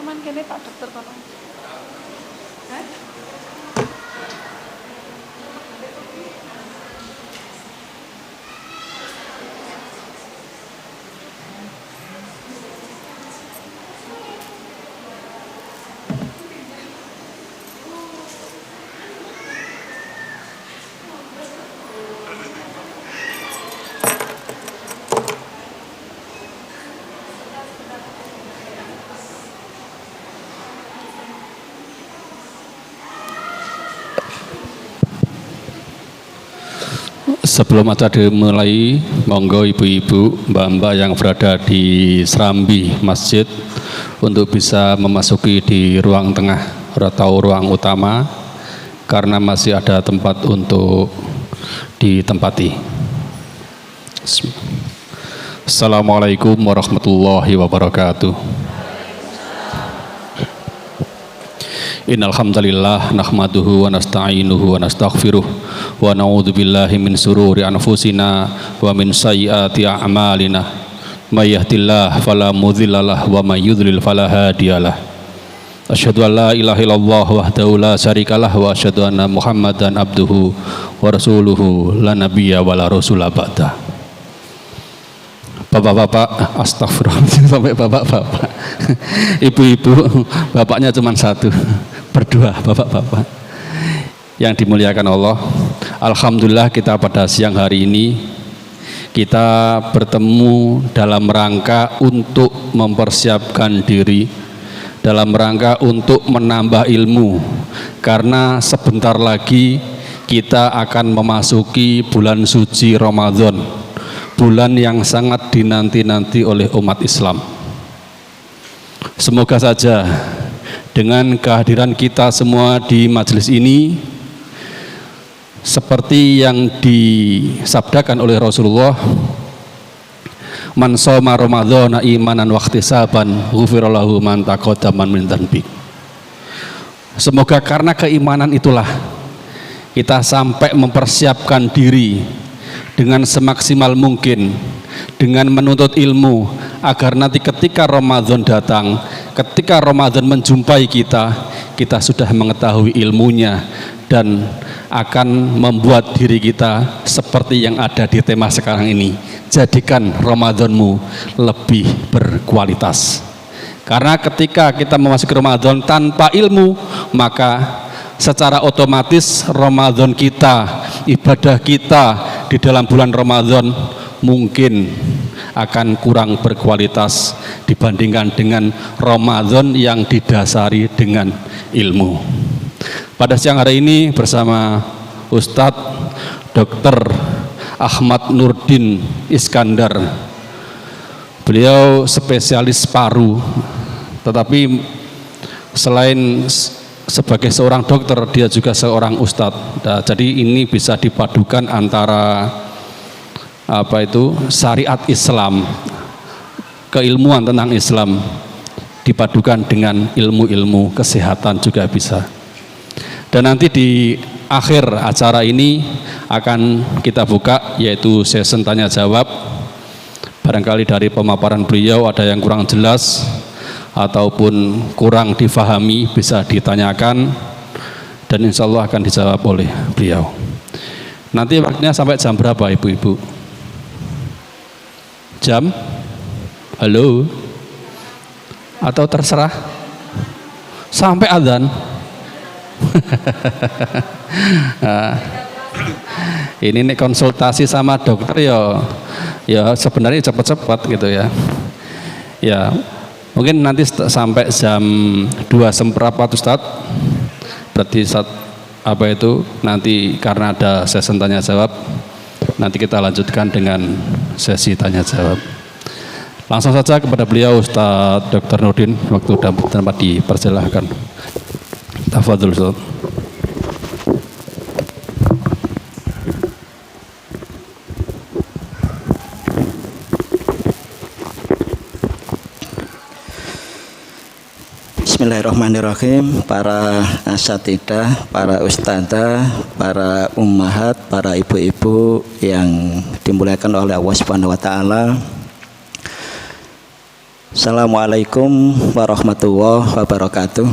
Saman kene Pak Dokter kono. Hah? Sebelum acara dimulai, monggo ibu-ibu, mbak-mbak yang berada di serambi masjid untuk bisa memasuki di ruang tengah atau ruang utama karena masih ada tempat untuk ditempati. Assalamualaikum warahmatullahi wabarakatuh. Innal hamdalillah nahmaduhu wa nasta'inuhu wa nastaghfiruh wa na'udzu billahi min sururi anfusina wa min sayyiati a'malina may yahdihillahu fala mudhillalah wa may yudlil fala hadiyalah. Asyhadu an la ilaha illallah wahdahu la syarikalah wa asyhadu anna Muhammadan abduhu wa rasuluhu la nabiyya wa la rasula ba'da. Bapak-bapak, astagfirullah, sampai bapak-bapak, ibu-ibu, bapaknya cuma satu, berdua bapak-bapak yang dimuliakan Allah. Alhamdulillah kita pada siang hari ini kita bertemu dalam rangka untuk mempersiapkan diri, dalam rangka untuk menambah ilmu, karena sebentar lagi kita akan memasuki bulan suci Ramadan, bulan yang sangat dinanti-nanti oleh umat Islam. Semoga saja dengan kehadiran kita semua di majelis ini, seperti yang disabdakan oleh Rasulullah, man shoma ramadhana imanan wa ihtisaban ghufira lahu ma taqaddama min dhanbi. Semoga karena keimanan itulah kita sampai mempersiapkan diri dengan semaksimal mungkin, dengan menuntut ilmu, agar nanti ketika Ramadan datang, ketika Ramadan menjumpai kita, kita sudah mengetahui ilmunya dan akan membuat diri kita seperti yang ada di tema sekarang ini. Jadikan Ramadanmu lebih berkualitas. Karena ketika kita memasuki Ramadan tanpa ilmu, maka secara otomatis Ramadan kita, ibadah kita di dalam bulan Ramadan mungkin akan kurang berkualitas dibandingkan dengan Ramadan yang didasari dengan ilmu. Pada siang hari ini bersama Ustadz Dr. Ahmad Nurdin Iskandar. Beliau spesialis paru, tetapi selain sebagai seorang dokter, dia juga seorang ustadz. Nah, jadi ini bisa dipadukan antara syariat Islam, keilmuan tentang Islam, dipadukan dengan ilmu-ilmu kesehatan juga bisa. Dan nanti di akhir acara ini akan kita buka yaitu sesi tanya jawab. Barangkali dari pemaparan beliau ada yang kurang jelas ataupun kurang difahami bisa ditanyakan dan insya Allah akan dijawab oleh beliau. Nanti waktunya sampai jam berapa ibu-ibu? Jam? Halo? Atau terserah? Sampai adzan? Nah, ini nih konsultasi sama dokter ya sebenarnya cepat-cepat gitu ya. Ya, mungkin nanti sampai jam 2 seperempat Ustadz. Berarti nanti karena ada sesi tanya jawab, nanti kita lanjutkan dengan sesi tanya jawab. Langsung saja kepada beliau Ustadz Dr. Nurdin, waktu dan tempat dipersilahkan. Tafadhol Ustadz. Bismillahirrahmanirrahim. Para asatidah, para ustadzah, para ummahat, para ibu-ibu yang dimuliakan oleh Allah Subhanahu wa taala. Assalamualaikum warahmatullahi wabarakatuh.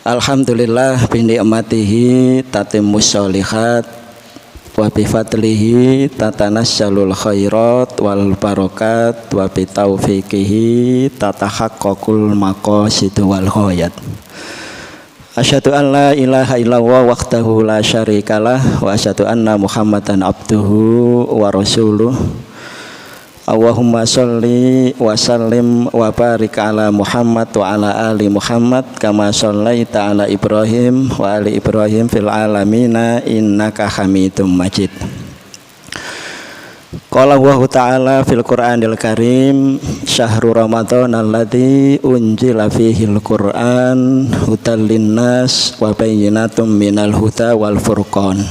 Alhamdulillah bi ni'matihi tatimmus sholihat wa bi fadlihi tatanassalul khairat wal barakat wa bi taufiqihi tatahaqqaqul maqasid wal ghayat. Asyhadu an la ilaha illallah wahdahu la syarikalah wa asyhadu anna Muhammadan abduhu wa rasuluh. Allahumma sholli wa sallim wa barik ala Muhammad wa ala ali Muhammad kama shallaita ala Ibrahim wa ali Ibrahim fil alamina innaka Hamidum Majid. Qala Allah Ta'ala fil Qur'anil Karim syahrul Ramadan alladzi unzila fihil Qur'an hudal linnas wa bayyinatum minal huda wal furqan.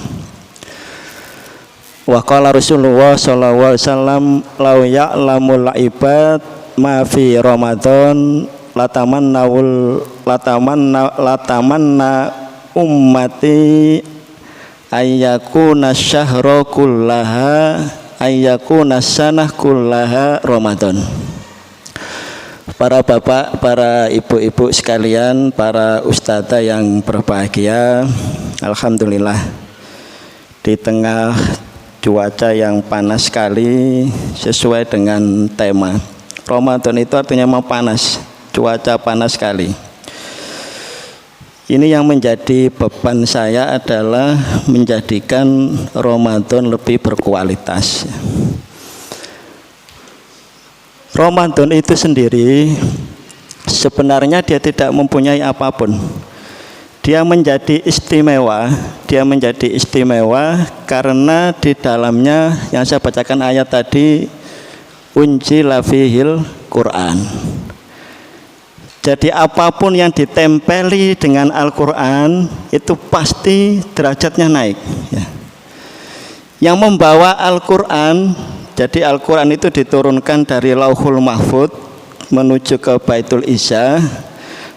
Wa qala Rasulullah sallallahu alaihi wasallam law ya'lamul ibad ma fi Ramadan latamanna ummati ayyakuna syahra kullaha ayyakuna sanah kullaha Ramadan. Para bapak, para ibu-ibu sekalian, para ustadzah yang berbahagia, alhamdulillah di tengah cuaca yang panas sekali sesuai dengan tema Ramadan itu artinya memang panas, cuaca panas sekali. Ini yang menjadi beban saya adalah menjadikan Ramadan lebih berkualitas. Ramadan itu sendiri sebenarnya dia tidak mempunyai apapun. Dia menjadi istimewa karena di dalamnya yang saya bacakan ayat tadi unzila fihil Quran. Jadi apapun yang ditempeli dengan Al-Quran itu pasti derajatnya naik ya. Yang membawa Al-Quran, jadi Al-Quran itu diturunkan dari Lauhul Mahfud menuju ke Baitul Izza.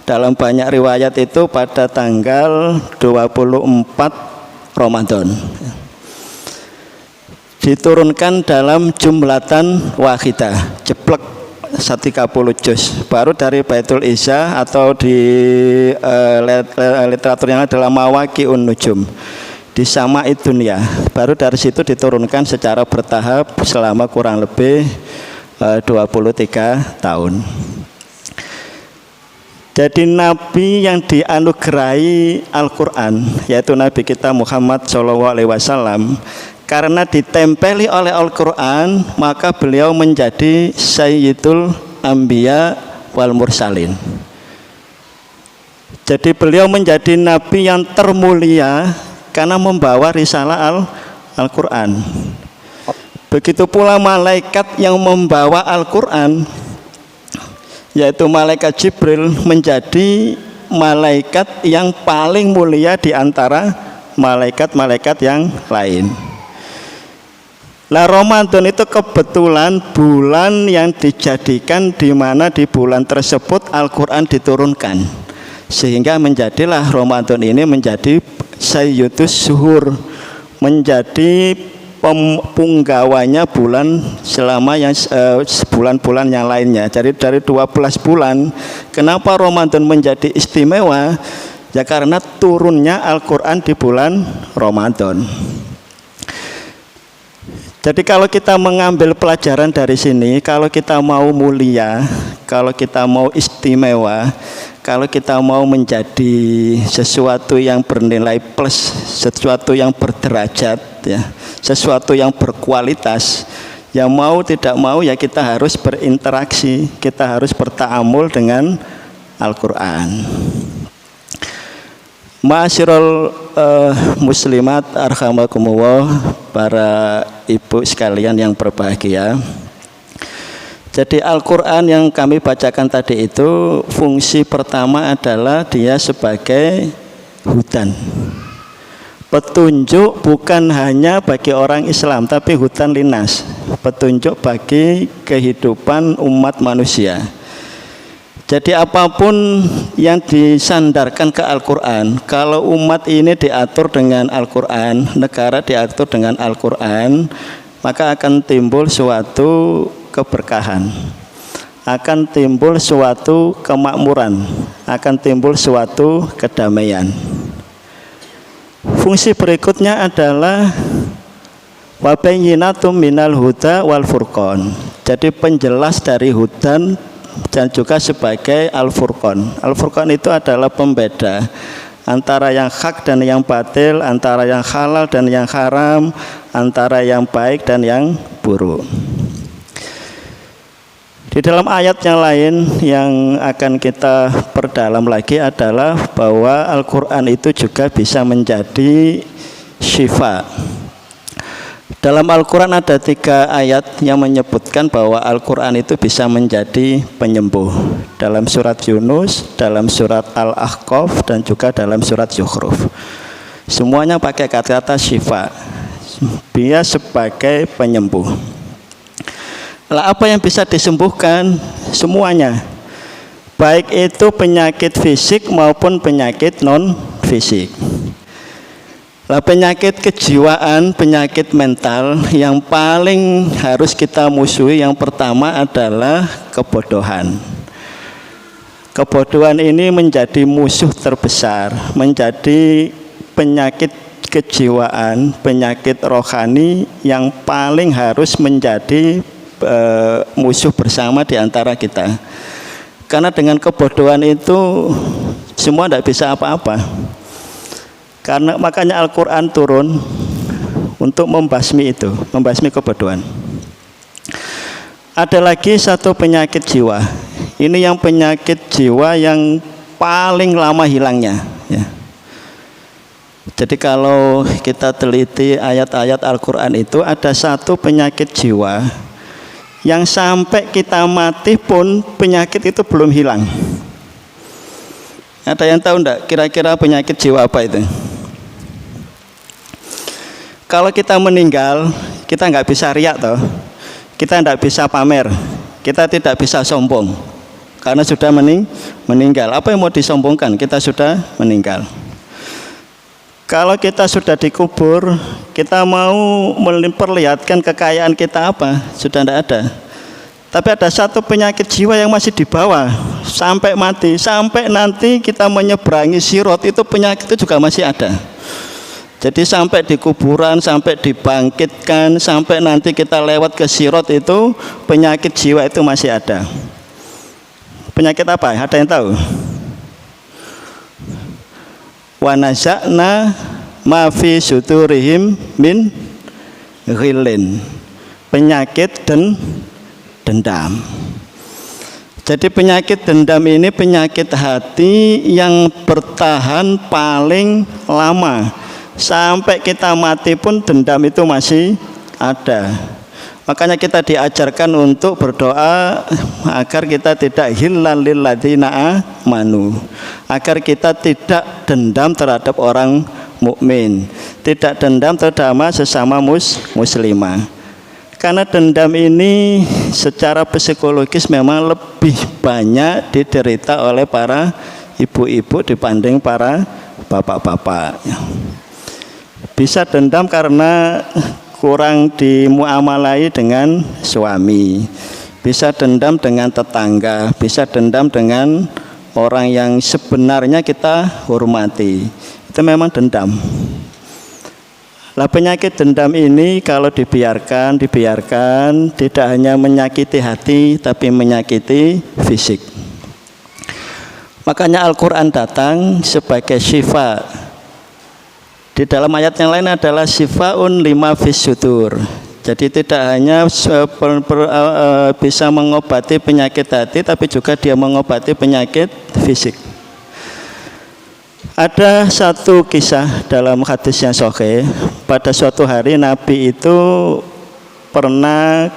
Dalam banyak riwayat itu pada tanggal 24 Ramadan. Diturunkan dalam jumlatan wahidah, jeblek 130 juz. Baru dari Baitul Izza atau di literatur yang adalah Mawaqi'un Nujum di Sama'id Dunya. Baru dari situ diturunkan secara bertahap selama kurang lebih 23 tahun. Jadi Nabi yang dianugerahi Al-Quran yaitu Nabi kita Muhammad SAW, karena ditempeli oleh Al-Quran maka beliau menjadi Sayyidul Anbiya wal Mursalin. Jadi beliau menjadi Nabi yang termulia karena membawa risalah Al-Quran. Begitu pula malaikat yang membawa Al-Quran yaitu malaikat Jibril menjadi malaikat yang paling mulia di antara malaikat-malaikat yang lain. Lah Ramadan itu kebetulan bulan yang dijadikan di mana di bulan tersebut Al-Quran diturunkan, sehingga menjadilah Ramadan ini menjadi Sayyidus Zuhur, menjadi penggawanya bulan selama yang bulan-bulan yang lainnya. Jadi dari 12 bulan, kenapa Ramadan menjadi istimewa? Ya karena turunnya Al-Quran di bulan Ramadan. Jadi kalau kita mengambil pelajaran dari sini, kalau kita mau mulia, kalau kita mau istimewa, kalau kita mau menjadi sesuatu yang bernilai plus, sesuatu yang berderajat ya, sesuatu yang berkualitas, yang mau tidak mau ya kita harus berinteraksi, kita harus berta'amul dengan Al-Quran. Ma'asyiral muslimat arhamakumullah, para ibu sekalian yang berbahagia. Jadi Al-Quran yang kami bacakan tadi itu fungsi pertama adalah dia sebagai hudan, petunjuk bukan hanya bagi orang Islam tapi hudan linnas, petunjuk bagi kehidupan umat manusia. Jadi apapun yang disandarkan ke Al-Quran, kalau umat ini diatur dengan Al-Quran, negara diatur dengan Al-Quran, maka akan timbul suatu keberkahan, akan timbul suatu kemakmuran, akan timbul suatu kedamaian. Fungsi berikutnya adalah wabayyinatum minal huda wal furqan. Jadi penjelas dari hudan dan juga sebagai al-furqan. Al-furqan itu adalah pembeda antara yang hak dan yang batil, antara yang halal dan yang haram, antara yang baik dan yang buruk. Di dalam ayat yang lain yang akan kita perdalam lagi adalah bahwa Al-Quran itu juga bisa menjadi syifa. Dalam Al-Quran ada 3 ayat yang menyebutkan bahwa Al-Quran itu bisa menjadi penyembuh. Dalam surat Yunus, dalam surat Al-Ahqaf, dan juga dalam surat Zukhruf. Semuanya pakai kata-kata syifa. Dia sebagai penyembuh. Lah apa yang bisa disembuhkan? Semuanya. Baik itu penyakit fisik maupun penyakit non fisik. Lah penyakit kejiwaan, penyakit mental yang paling harus kita musuhi yang pertama adalah kebodohan. Kebodohan ini menjadi musuh terbesar, menjadi penyakit kejiwaan, penyakit rohani yang paling harus menjadi musuh bersama di antara kita. Karena dengan kebodohan itu semua tidak bisa apa-apa. Karena makanya Al-Quran turun untuk membasmi itu, membasmi kebodohan. Ada lagi satu penyakit jiwa. Ini yang penyakit jiwa yang paling lama hilangnya, ya. Jadi kalau kita teliti ayat-ayat Al-Quran itu ada satu penyakit jiwa yang sampai kita mati pun penyakit itu belum hilang. Ada yang tahu enggak kira-kira penyakit jiwa apa itu? Kalau kita meninggal, kita nggak bisa riak toh, kita nggak bisa pamer, kita tidak bisa sombong karena sudah meninggal. Apa yang mau disombongkan? Kita sudah meninggal. Kalau kita sudah dikubur, kita mau memperlihatkan kekayaan kita apa? Sudah tidak ada. Tapi ada satu penyakit jiwa yang masih dibawa sampai mati, sampai nanti kita menyeberangi sirat, itu penyakit itu juga masih ada. Jadi sampai di kuburan, sampai dibangkitkan, sampai nanti kita lewat ke sirat itu penyakit jiwa itu masih ada. Penyakit apa? Ada yang tahu? Wa naza'na ma fi suturihim min ghillin. Penyakit dendam. Jadi penyakit dendam ini penyakit hati yang bertahan paling lama. Sampai kita mati pun dendam itu masih ada. Makanya kita diajarkan untuk berdoa agar kita tidak hilal lil ladzina amanu, agar kita tidak dendam terhadap orang mukmin, tidak dendam terhadap sesama muslimah. Karena dendam ini secara psikologis memang lebih banyak diderita oleh para ibu-ibu dibanding para bapak-bapak. Bisa dendam karena kurang dimuamalai dengan suami, bisa dendam dengan tetangga, bisa dendam dengan orang yang sebenarnya kita hormati. Itu memang dendam. Lah penyakit dendam ini kalau dibiarkan tidak hanya menyakiti hati tapi menyakiti fisik. Makanya Al-Quran datang sebagai syifa. Di dalam ayat yang lain adalah syifaun lima fis sudur. Jadi tidak hanya bisa mengobati penyakit hati, tapi juga dia mengobati penyakit fisik. Ada satu kisah dalam hadis yang sahih. Pada suatu hari Nabi itu pernah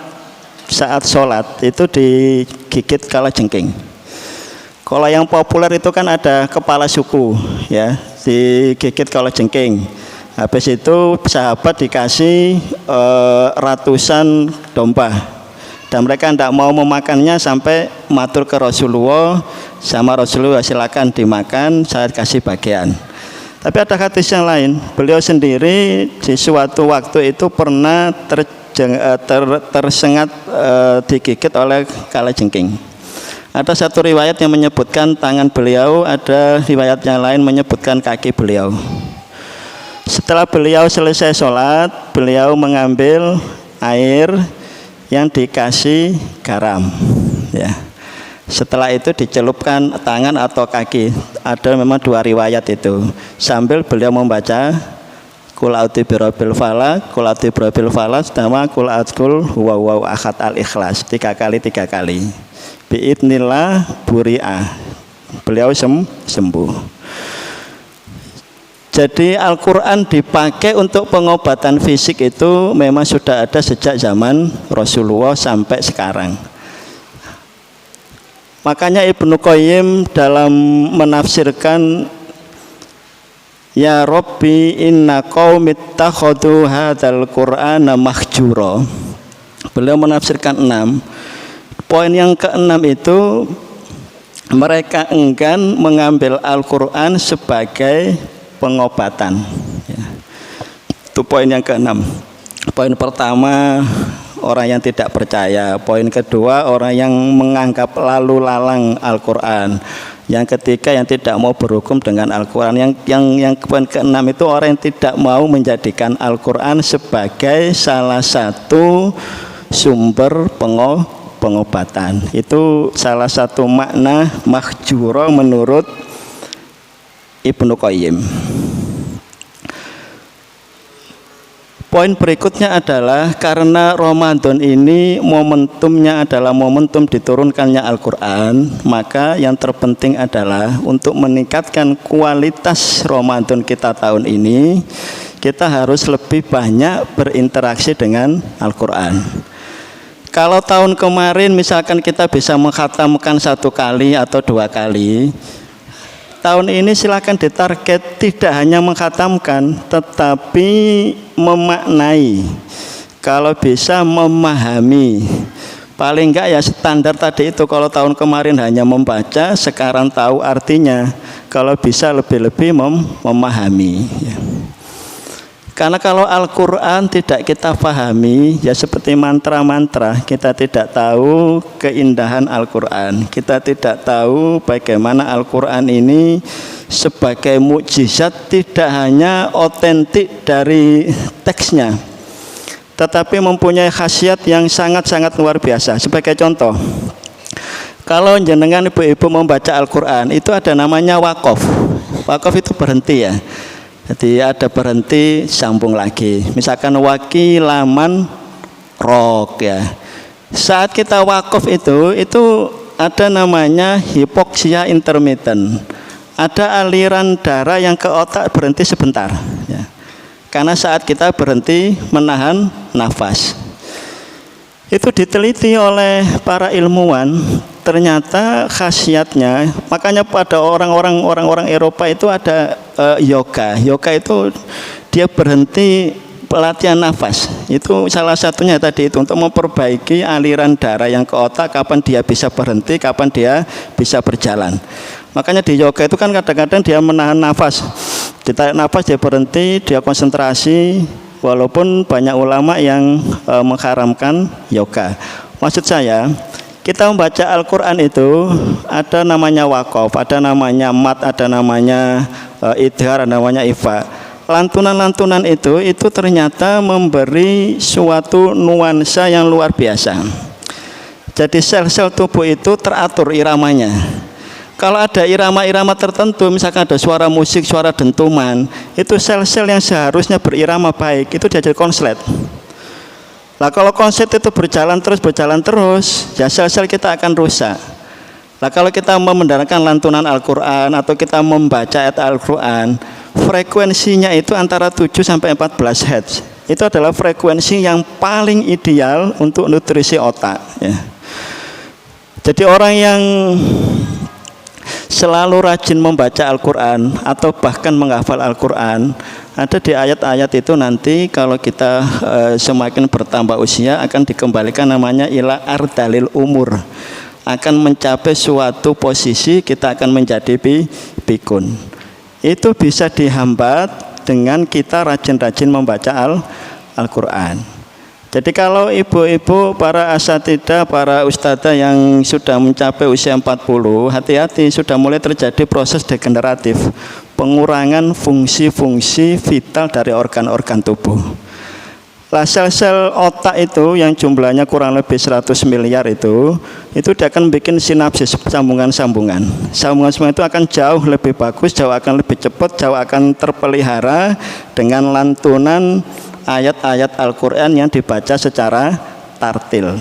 saat sholat itu digigit kalajengking. Kalau yang populer itu kan ada kepala suku, ya, digigit kalajengking. Habis itu sahabat dikasih ratusan domba, dan mereka tidak mau memakannya sampai matur ke Rasulullah, sama Rasulullah silakan dimakan, saya kasih bagian. Tapi ada hadis yang lain, beliau sendiri di suatu waktu itu pernah tersengat digigit oleh kalajengking. Ada satu riwayat yang menyebutkan tangan beliau, ada riwayat yang lain menyebutkan kaki beliau. Setelah beliau selesai sholat, beliau mengambil air yang dikasih garam, ya. Setelah itu dicelupkan tangan atau kaki. Ada memang dua riwayat itu. Sambil beliau membaca Qul a'udzu birabbil falaq, Qul a'udzu birabbil falaq, sama Qul a'udzu huwallahu ahad al-ikhlas 3 kali. Biidnillah buri'ah. Beliau sembuh. Jadi Al-Quran dipakai untuk pengobatan fisik itu memang sudah ada sejak zaman Rasulullah sampai sekarang. Makanya Ibnu Qayyim dalam menafsirkan Ya Rabbi inna qaumi ittakhadhu hadzal Qur'ana mahjura, beliau menafsirkan 6. Poin yang ke-6 itu mereka enggan mengambil Al-Quran sebagai pengobatan, ya. Itu poin yang ke-6. Poin pertama, orang yang tidak percaya. Poin kedua, orang yang menganggap lalu lalang Al-Quran. Yang ketiga, yang tidak mau berhukum dengan Al-Quran. Yang poin ke-6 itu orang yang tidak mau menjadikan Al-Quran sebagai salah satu sumber pengobatan. Itu salah satu makna mahjura menurut Ibnu Qayyim. Poin berikutnya adalah karena Ramadan ini momentumnya adalah momentum diturunkannya Al-Quran, maka yang terpenting adalah untuk meningkatkan kualitas Ramadan kita tahun ini, kita harus lebih banyak berinteraksi dengan Al-Quran. Kalau tahun kemarin misalkan kita bisa mengkhatamkan 1 kali atau 2 kali, tahun ini silakan ditarget tidak hanya mengkhatamkan, tetapi memaknai. Kalau bisa memahami. Paling enggak ya standar tadi itu, kalau tahun kemarin hanya membaca, sekarang tahu artinya. Kalau bisa lebih-lebih memahami, ya. Karena kalau Al-Quran tidak kita pahami, ya seperti mantra-mantra, kita tidak tahu keindahan Al-Quran. Kita tidak tahu bagaimana Al-Quran ini sebagai mukjizat tidak hanya otentik dari teksnya, tetapi mempunyai khasiat yang sangat-sangat luar biasa. Sebagai contoh, kalau jenengan ibu-ibu membaca Al-Quran, itu ada namanya waqaf. Waqaf itu berhenti, ya. Jadi ada berhenti, sambung lagi. Misalkan wakilaman rok, ya. Saat kita wakaf itu ada namanya hipoksia intermittent. Ada aliran darah yang ke otak berhenti sebentar, ya. Karena saat kita berhenti menahan nafas. Itu diteliti oleh para ilmuwan, ternyata khasiatnya, makanya pada orang-orang Eropa itu ada yoga. Yoga itu dia berhenti pelatihan nafas. Itu salah satunya tadi itu untuk memperbaiki aliran darah yang ke otak, kapan dia bisa berhenti, kapan dia bisa berjalan. Makanya di yoga itu kan kadang-kadang dia menahan nafas. Ditarik nafas, dia berhenti, dia konsentrasi. Walaupun banyak ulama yang mengharamkan yoga. Maksud saya, kita membaca Al-Quran itu ada namanya waqaf, ada namanya mat, ada namanya idhar, ada namanya ifa. Lantunan-lantunan itu ternyata memberi suatu nuansa yang luar biasa. Jadi sel-sel tubuh itu teratur iramanya. Kalau ada irama-irama tertentu, misalkan ada suara musik, suara dentuman, itu sel-sel yang seharusnya berirama baik, itu dia jadi konslet. Nah kalau konslet itu berjalan terus, ya sel-sel kita akan rusak. Nah kalau kita mau mendengarkan lantunan Al-Quran atau kita membaca ayat Al-Quran, frekuensinya itu antara 7 sampai 14 Hz. Itu adalah frekuensi yang paling ideal untuk nutrisi otak, ya. Jadi orang yang selalu rajin membaca Al-Quran atau bahkan menghafal Al-Quran, ada di ayat-ayat itu nanti kalau kita semakin bertambah usia akan dikembalikan namanya ila ardalil umur, akan mencapai suatu posisi kita akan menjadi bikun. Itu bisa dihambat dengan kita rajin-rajin membaca Al-Quran. Jadi kalau ibu-ibu, para asatidah, para ustadzah yang sudah mencapai usia 40, hati-hati, sudah mulai terjadi proses degeneratif, pengurangan fungsi-fungsi vital dari organ-organ tubuh. Lah sel-sel otak itu yang jumlahnya kurang lebih 100 miliar itu dia akan bikin sinapsis, sambungan-sambungan. Sambungan-sambungan itu akan jauh lebih bagus, jauh akan lebih cepat, jauh akan terpelihara dengan lantunan ayat-ayat Al-Quran yang dibaca secara tartil.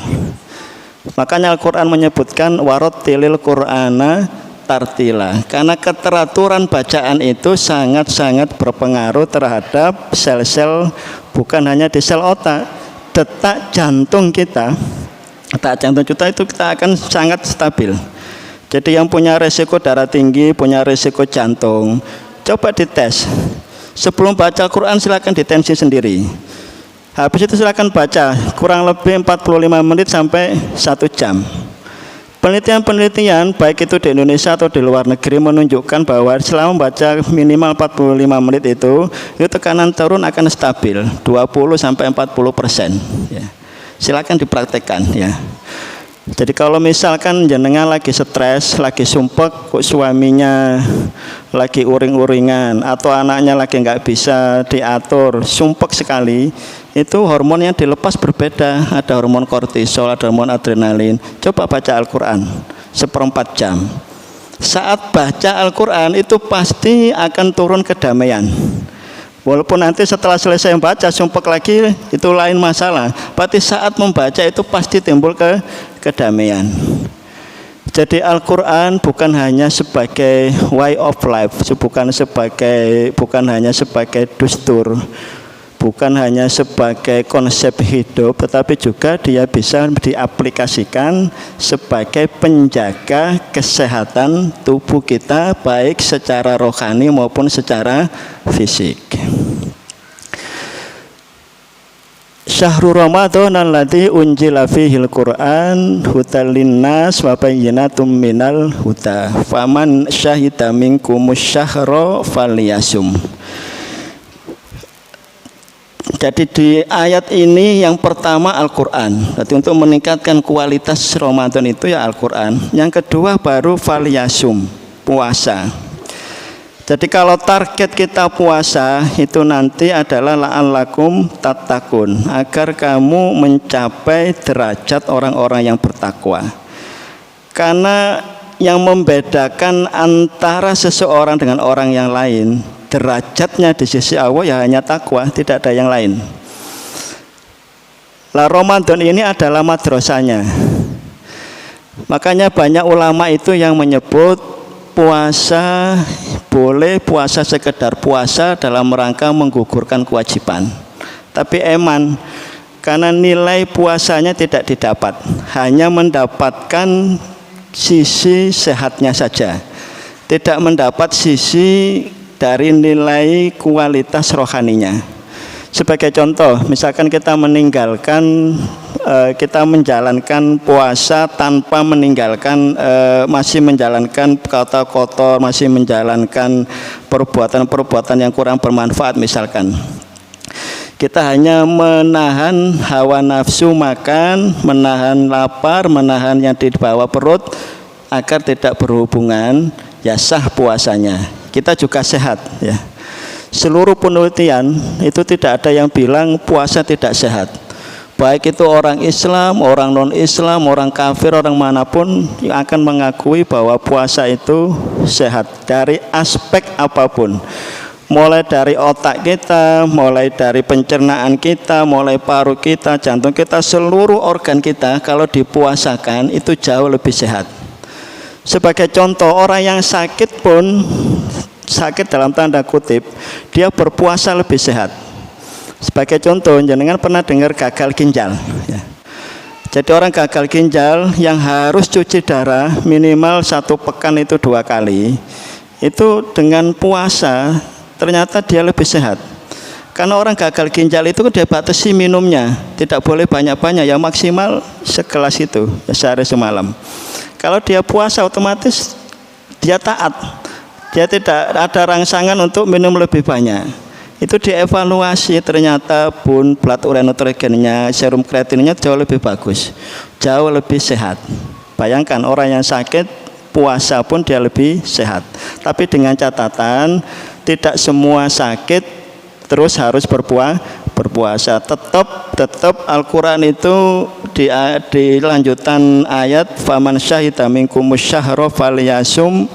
Makanya Al-Quran menyebutkan warattilil Qur'ana tartila, karena keteraturan bacaan itu sangat-sangat berpengaruh terhadap sel-sel, bukan hanya di sel otak, detak jantung kita itu kita akan sangat stabil. Jadi yang punya resiko darah tinggi, punya resiko jantung, coba dites. Sebelum baca Al-Quran silakan ditensi sendiri. Habis itu silakan baca kurang lebih 45 menit sampai 1 jam. Penelitian-penelitian baik itu di Indonesia atau di luar negeri menunjukkan bahwa selama membaca minimal 45 menit itu tekanan turun akan stabil 20 sampai 40%. Ya. Silakan dipraktekkan ya. Jadi kalau misalkan jenengan lagi stres, lagi sumpek, kok suaminya lagi uring-uringan atau anaknya lagi nggak bisa diatur, sumpek sekali, itu hormon yang dilepas berbeda. Ada hormon kortisol, ada hormon adrenalin. Coba baca Al-Quran 1/4 jam. Saat baca Al-Quran itu pasti akan turun kedamaian. Walaupun nanti setelah selesai membaca sumpek lagi, itu lain masalah. Berarti saat membaca itu pasti timbul kedamaian. Jadi Al-Quran bukan hanya sebagai way of life, bukan hanya sebagai dustur, bukan hanya sebagai konsep hidup, tetapi juga dia bisa diaplikasikan sebagai penjaga kesehatan tubuh kita, baik secara rohani maupun secara fisik. Syahrul Ramadan alladzi unzila fihil Qur'an hudal linnas wa bayyinatum minal huda faman syahida minkumus syahra falyasum. Jadi di ayat ini yang pertama Al-Quran. Jadi untuk meningkatkan kualitas Ramadan itu ya Al-Quran. Yang kedua baru falyasum, puasa. Jadi kalau target kita puasa itu nanti adalah la'allakum tattaqun, agar kamu mencapai derajat orang-orang yang bertakwa. Karena yang membedakan antara seseorang dengan orang yang lain, derajatnya di sisi Allah ya hanya takwa, tidak ada yang lain. Lah Ramadan ini adalah madrasahnya. Makanya banyak ulama itu yang menyebut puasa boleh puasa sekedar puasa dalam rangka menggugurkan kewajiban. Tapi eman, karena nilai puasanya tidak didapat, hanya mendapatkan sisi sehatnya saja, tidak mendapat sisi dari nilai kualitas rohaninya. Sebagai contoh, misalkan kita menjalankan puasa tanpa meninggalkan, masih menjalankan kata kotor, masih menjalankan perbuatan-perbuatan yang kurang bermanfaat. Misalkan kita hanya menahan hawa nafsu makan, menahan lapar, menahan yang di bawah perut agar tidak berhubungan, ya sah puasanya, kita juga sehat ya. Seluruh penelitian itu tidak ada yang bilang puasa tidak sehat. Baik itu orang Islam, orang non-Islam, orang kafir, orang manapun yang akan mengakui bahwa puasa itu sehat dari aspek apapun. Mulai dari otak kita, mulai dari pencernaan kita, mulai paru kita, jantung kita, seluruh organ kita kalau dipuasakan itu jauh lebih sehat. Sebagai contoh, orang yang sakit pun, sakit dalam tanda kutip, dia berpuasa lebih sehat. Sebagai contoh, jenengan pernah dengar gagal ginjal ya. Jadi orang gagal ginjal yang harus cuci darah minimal 1 pekan itu 2 kali, itu dengan puasa ternyata dia lebih sehat. Karena orang gagal ginjal itu dibatasi minumnya, tidak boleh banyak-banyak, ya maksimal segelas itu ya, sehari semalam. Kalau dia puasa otomatis dia taat, dia tidak ada rangsangan untuk minum lebih banyak. Itu dievaluasi, ternyata blood urinotrogennya, serum kreatinnya jauh lebih bagus, jauh lebih sehat. Bayangkan orang yang sakit puasa pun dia lebih sehat. Tapi dengan catatan tidak semua sakit terus harus berpuasa. Tetap Al-Quran itu di lanjutan ayat faman syahida minkumus syahra falyasum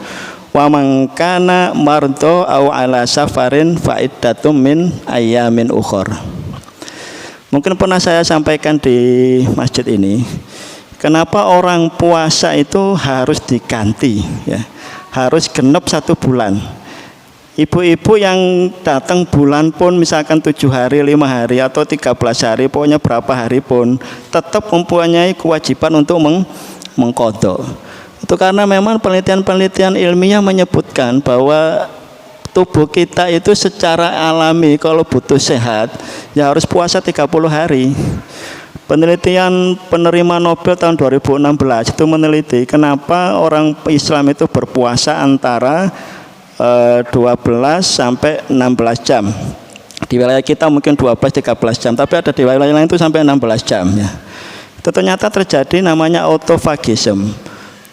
wa man kana mardo au ala safarin fa iddatum min ayyamin ukhor. Mungkin pernah saya sampaikan di masjid ini, kenapa orang puasa itu harus diganti ya, harus genep 1 bulan. Ibu-ibu yang datang bulan pun misalkan 7 hari, 5 hari atau 13 hari, pokoknya berapa hari pun tetap mempunyai kewajiban untuk mengqadha. Itu karena memang penelitian-penelitian ilmiah menyebutkan bahwa tubuh kita itu secara alami kalau butuh sehat ya harus puasa 30 hari. Penelitian penerima Nobel tahun 2016 itu meneliti kenapa orang Islam itu berpuasa antara 12 sampai 16 jam. Di wilayah kita mungkin 12-13 jam, tapi ada di wilayah lain itu sampai 16 jam ya. Itu ternyata terjadi namanya autofagism.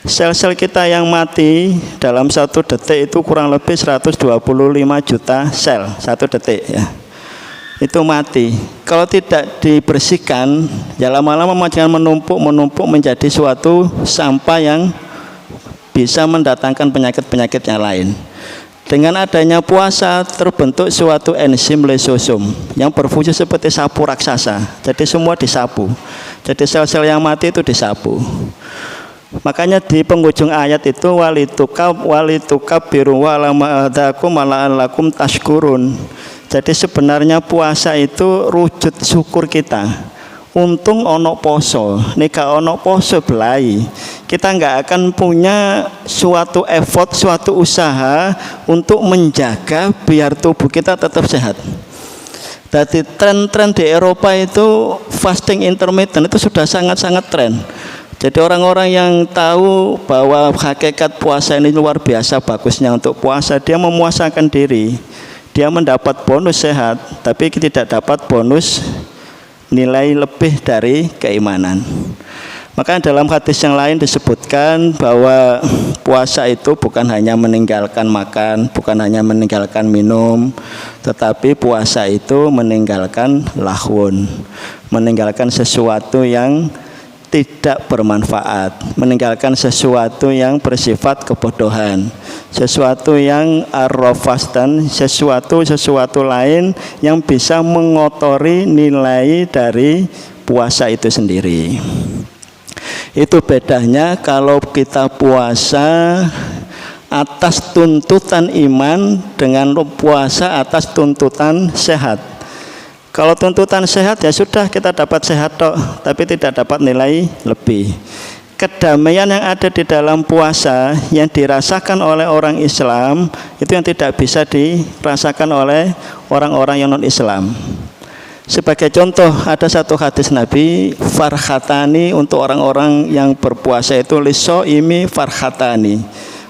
Sel-sel kita yang mati dalam 1 detik itu kurang lebih 125 juta sel 1 detik ya. Itu mati. Kalau tidak dibersihkan, ya lama-lama jangan menumpuk menjadi suatu sampah yang bisa mendatangkan penyakit-penyakit yang lain. Dengan adanya puasa terbentuk suatu enzim lisosom yang berfungsi seperti sapu raksasa. Jadi semua disapu. Jadi sel-sel yang mati itu disapu. Makanya di penghujung ayat itu walitukab biru walamaadakum mala'alakum tashkurun. Jadi sebenarnya puasa itu wujud syukur kita. Untung ono poso, nika ono poso belai. Kita nggak akan punya suatu effort, suatu usaha untuk menjaga biar tubuh kita tetap sehat. Jadi tren-tren di Eropa itu fasting intermittent itu sudah sangat-sangat tren. Jadi orang-orang yang tahu bahwa hakikat puasa ini luar biasa bagusnya untuk puasa, dia memuasakan diri. Dia mendapat bonus sehat, tapi tidak dapat bonus nilai lebih dari keimanan. Maka dalam hadis yang lain disebutkan bahwa puasa itu bukan hanya meninggalkan makan, bukan hanya meninggalkan minum, tetapi puasa itu meninggalkan lahwun, meninggalkan sesuatu yang tidak bermanfaat, meninggalkan sesuatu yang bersifat kebodohan, sesuatu yang arrofas dan sesuatu lain yang bisa mengotori nilai dari puasa itu sendiri. Itu bedanya kalau kita puasa atas tuntutan iman dengan puasa atas tuntutan sehat. Kalau tuntutan sehat ya sudah kita dapat sehat tok, tapi tidak dapat nilai lebih. Kedamaian yang ada di dalam puasa yang dirasakan oleh orang Islam itu yang tidak bisa dirasakan oleh orang-orang yang non-Islam. Sebagai contoh ada satu hadis Nabi, farhatani untuk orang-orang yang berpuasa itu lisoimi farhatani.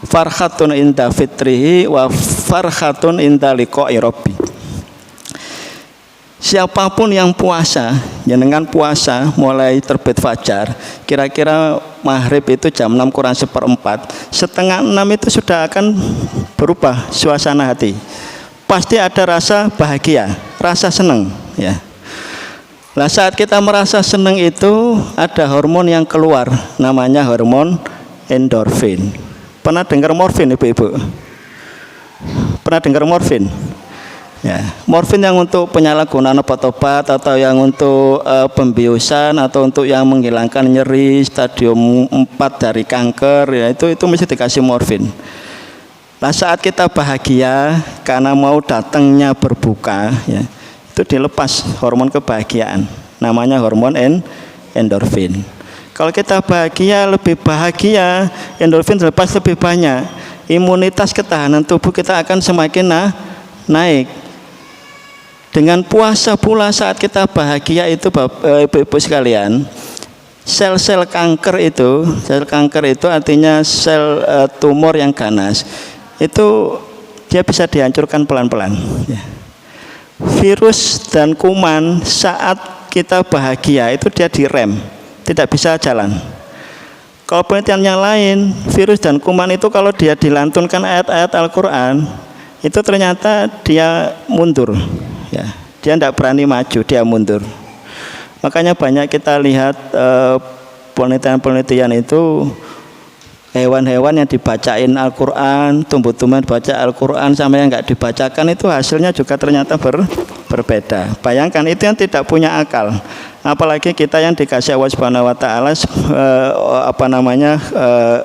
Farhatun inda fitrihi wa farhatun inda liqa'i rabbi. Siapapun yang puasa, dengan puasa mulai terbit fajar, kira-kira maghrib itu jam 6 kurang 1/4, setengah 6 itu sudah akan berubah suasana hati. Pasti ada rasa bahagia, rasa senang ya. Nah, saat kita merasa senang itu ada hormon yang keluar, namanya hormon endorfin. Pernah dengar morfin ibu-ibu? Pernah dengar morfin? Ya, morfin yang untuk penyalahgunaan obat-obat atau yang untuk pembiusan atau untuk yang menghilangkan nyeri stadium 4 dari kanker ya, itu mesti dikasih morfin. Nah, saat kita bahagia karena mau datangnya berbuka ya, itu dilepas hormon kebahagiaan, namanya hormon endorfin. Kalau kita bahagia, lebih bahagia, endorfin dilepas lebih banyak, imunitas ketahanan tubuh kita akan semakin naik. Dengan puasa pula saat kita bahagia itu ibu-ibu sekalian, sel-sel kanker itu artinya sel tumor yang ganas, itu dia bisa dihancurkan pelan-pelan ya. Virus dan kuman saat kita bahagia itu dia direm, tidak bisa jalan. Kalau penelitian yang lain, virus dan kuman itu kalau dia dilantunkan ayat-ayat Al-Quran, itu ternyata dia mundur, ya. Dia tidak berani maju, dia mundur. Makanya banyak kita lihat penelitian-penelitian itu, hewan-hewan yang dibacain Al-Quran, tumbuh-tumbuhan baca Al-Quran sama yang nggak dibacakan itu hasilnya juga ternyata berbeda. Bayangkan itu yang tidak punya akal. Apalagi kita yang dikasih Allah Subhanahu wa taala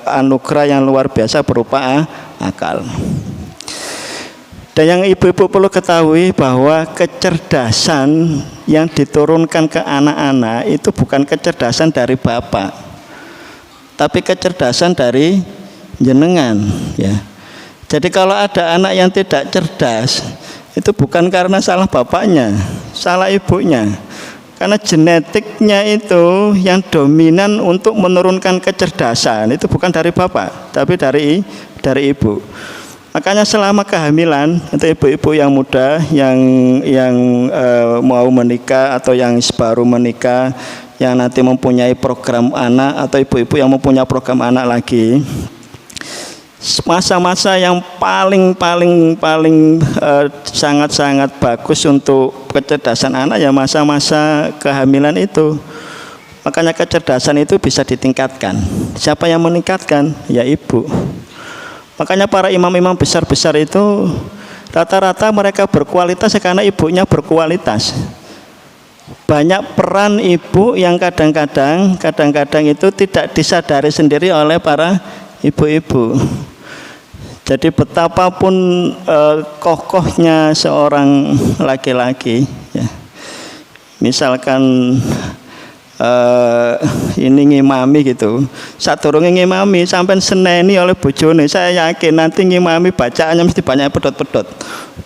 anugerah yang luar biasa berupa akal. Dan yang ibu-ibu perlu ketahui bahwa kecerdasan yang diturunkan ke anak-anak itu bukan kecerdasan dari bapak, tapi kecerdasan dari jenengan, ya. Jadi kalau ada anak yang tidak cerdas, itu bukan karena salah bapaknya, salah ibunya. Karena genetiknya itu yang dominan untuk menurunkan kecerdasan itu bukan dari bapak, tapi dari ibu. Makanya selama kehamilan untuk ibu-ibu yang muda yang mau menikah atau yang baru menikah, yang nanti mempunyai program anak atau ibu-ibu yang mempunyai program anak lagi, masa-masa yang paling sangat bagus untuk kecerdasan anak ya masa-masa kehamilan itu. Makanya kecerdasan itu bisa ditingkatkan. Siapa yang meningkatkan? Ya ibu. Makanya para imam-imam besar-besar itu rata-rata mereka berkualitas karena ibunya berkualitas. Banyak peran ibu yang kadang-kadang itu tidak disadari sendiri oleh para ibu-ibu. Jadi betapapun kokohnya seorang laki-laki, ya. Misalkan ini ngimami gitu, sadurunge ngimami sampai seneni oleh bojone, saya yakin nanti ngimami bacaannya mesti banyak pedot-pedot,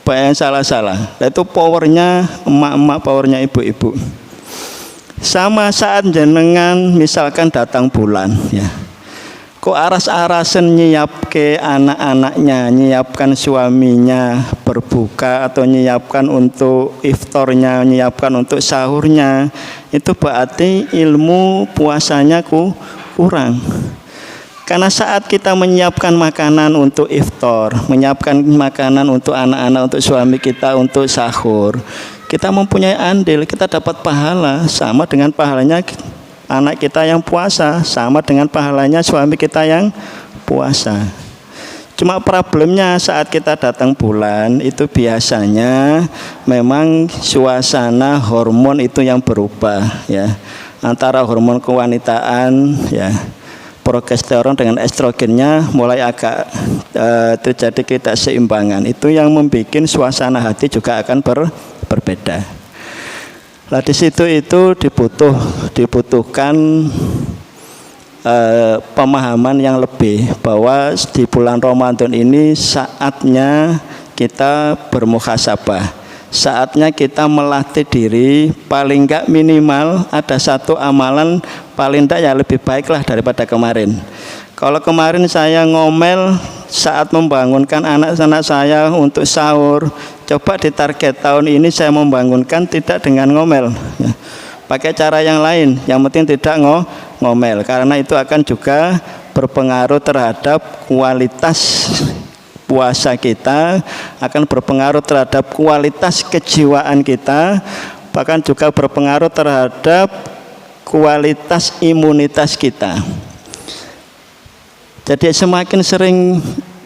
banyak salah-salah. Itu powernya emak-emak, powernya ibu-ibu. Sama saat jenengan misalkan datang bulan, ya. Kok aras-arasen nyiapke anak-anaknya, nyiapkan suaminya berbuka atau nyiapkan untuk iftarnya, nyiapkan untuk sahurnya, itu berarti ilmu puasanya kurang. Karena saat kita menyiapkan makanan untuk iftar, menyiapkan makanan untuk anak-anak, untuk suami kita, untuk sahur, kita mempunyai andil, kita dapat pahala sama dengan pahalanya anak kita yang puasa, sama dengan pahalanya suami kita yang puasa. Cuma problemnya saat kita datang bulan itu biasanya memang suasana hormon itu yang berubah, ya. Antara hormon kewanitaan, ya, progesteron dengan estrogennya mulai agak terjadi ketidakseimbangan. Itu yang membuat suasana hati juga akan berbeda. Nah di situ itu dibutuhkan pemahaman yang lebih bahwa di bulan Ramadan ini saatnya kita bermuhasabah, saatnya kita melatih diri, paling enggak minimal ada satu amalan paling enggak ya lebih baiklah daripada kemarin. Kalau kemarin saya ngomel saat membangunkan anak-anak saya untuk sahur, coba ditarget tahun ini saya membangunkan tidak dengan ngomel, ya. Pakai cara yang lain, yang penting tidak ngomel, karena itu akan juga berpengaruh terhadap kualitas puasa kita, akan berpengaruh terhadap kualitas kejiwaan kita, bahkan juga berpengaruh terhadap kualitas imunitas kita. Jadi semakin sering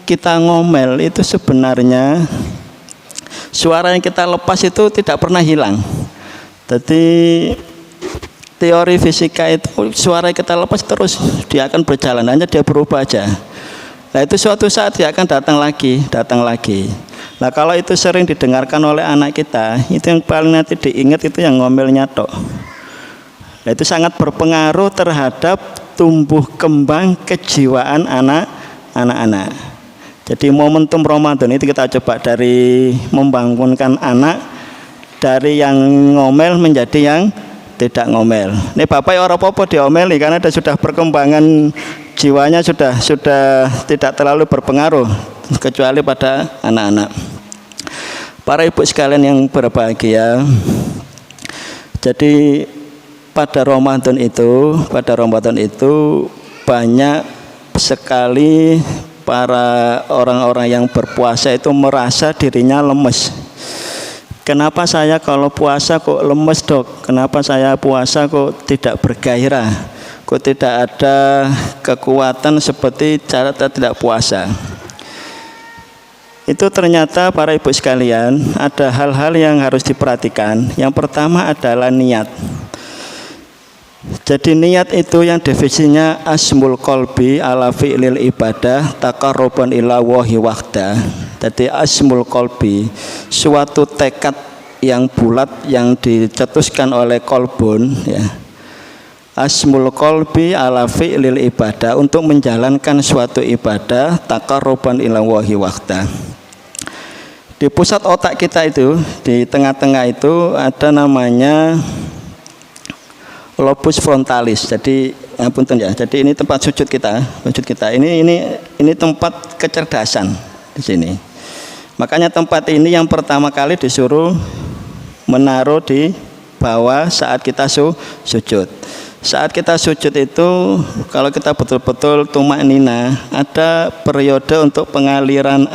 kita ngomel itu sebenarnya suara yang kita lepas itu tidak pernah hilang. Jadi teori fisika itu suara yang kita lepas terus dia akan berjalan, hanya dia berubah aja. Nah itu suatu saat dia akan datang lagi. Nah kalau itu sering didengarkan oleh anak kita, itu yang paling nanti diingat itu yang ngomelnya tok. Nah itu sangat berpengaruh terhadap tumbuh kembang kejiwaan anak-anak. Jadi momentum Ramadan itu kita coba dari membangunkan anak, dari yang ngomel menjadi yang tidak ngomel. Ini bapak orang apa diomeli karena sudah perkembangan jiwanya sudah tidak terlalu berpengaruh kecuali pada anak-anak. Para ibu sekalian yang berbahagia, jadi pada Ramadan itu banyak sekali para orang-orang yang berpuasa itu merasa dirinya lemes. Kenapa saya kalau puasa kok lemes, Dok? Kenapa saya puasa kok tidak bergairah? Kok tidak ada kekuatan seperti cara tidak puasa? Itu ternyata para ibu sekalian ada hal-hal yang harus diperhatikan. Yang pertama adalah niat. Jadi niat itu yang definisinya asmul qalbi ala fi'lil ibadah taqarruban ila wahi wahda. Jadi asmul qalbi, suatu tekad yang bulat yang dicetuskan oleh kolbun, ya. Asmul qalbi ala fi'lil ibadah, untuk menjalankan suatu ibadah taqarruban ila wahi wahda. Di pusat otak kita itu, di tengah-tengah itu ada namanya lobus frontalis. Jadi punten ya. Jadi ini tempat sujud kita. Ini tempat kecerdasan di sini. Makanya tempat ini yang pertama kali disuruh menaruh di bawah saat kita sujud. Saat kita sujud itu, kalau kita betul-betul tumaknina, ada periode untuk pengaliran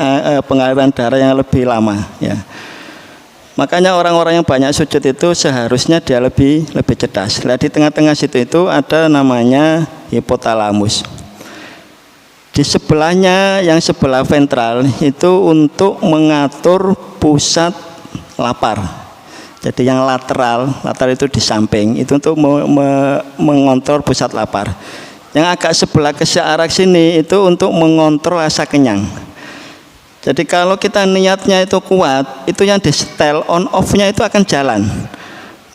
darah yang lebih lama, ya. Makanya orang-orang yang banyak sujud itu seharusnya dia lebih cerdas. Nah, di tengah-tengah situ itu ada namanya hipotalamus. Di sebelahnya, yang sebelah ventral itu untuk mengatur pusat lapar. Jadi yang lateral itu di samping, itu untuk mengontrol pusat lapar. Yang agak sebelah ke arah sini itu untuk mengontrol rasa kenyang. Jadi kalau kita niatnya itu kuat, itu yang di setel on off-nya itu akan jalan.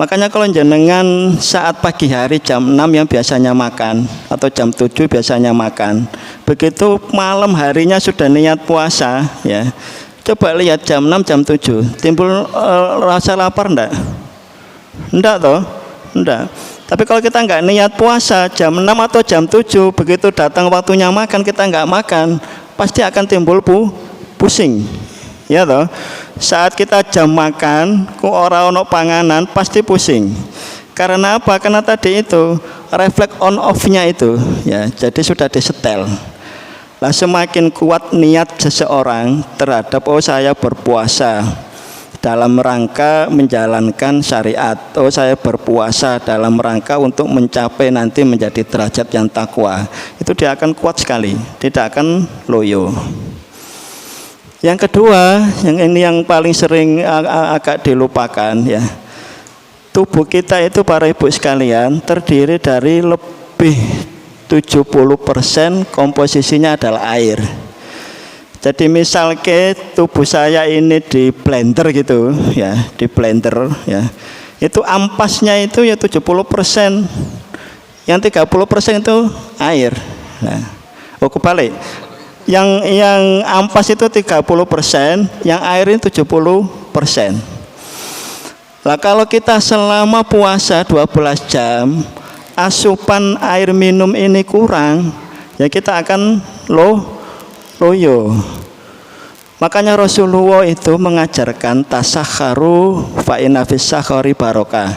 Makanya kalau jenengan saat pagi hari jam 6 yang biasanya makan, atau jam 7 biasanya makan, begitu malam harinya sudah niat puasa, ya. Coba lihat jam 6, jam 7, timbul rasa lapar enggak? Enggak toh? Enggak. Tapi kalau kita enggak niat puasa jam 6 atau jam 7, begitu datang waktunya makan kita enggak makan, pasti akan timbul pusing. Ya toh? Saat kita jam makan, kok ora ono panganan, pasti pusing. Karena apa? Karena tadi itu refleks on off-nya itu, ya. Jadi sudah disetel. Nah, semakin kuat niat seseorang terhadap saya berpuasa dalam rangka menjalankan syariat, saya berpuasa dalam rangka untuk mencapai nanti menjadi derajat yang takwa, itu dia akan kuat sekali, tidak akan loyo. Yang kedua, yang paling sering agak dilupakan, ya. Tubuh kita itu para ibu sekalian terdiri dari lebih 70% komposisinya adalah air. Jadi misal ke tubuh saya ini di blender gitu, ya, di blender, ya. Itu ampasnya itu ya 70%. Yang 30% itu air. Nah, kebalik. Yang ampas itu 30%, yang air itu 70%. Lah kalau kita selama puasa 12 jam, asupan air minum ini kurang, ya kita akan loyo. Makanya Rasulullah itu mengajarkan tasakharu fa inna fis sakhari barokah.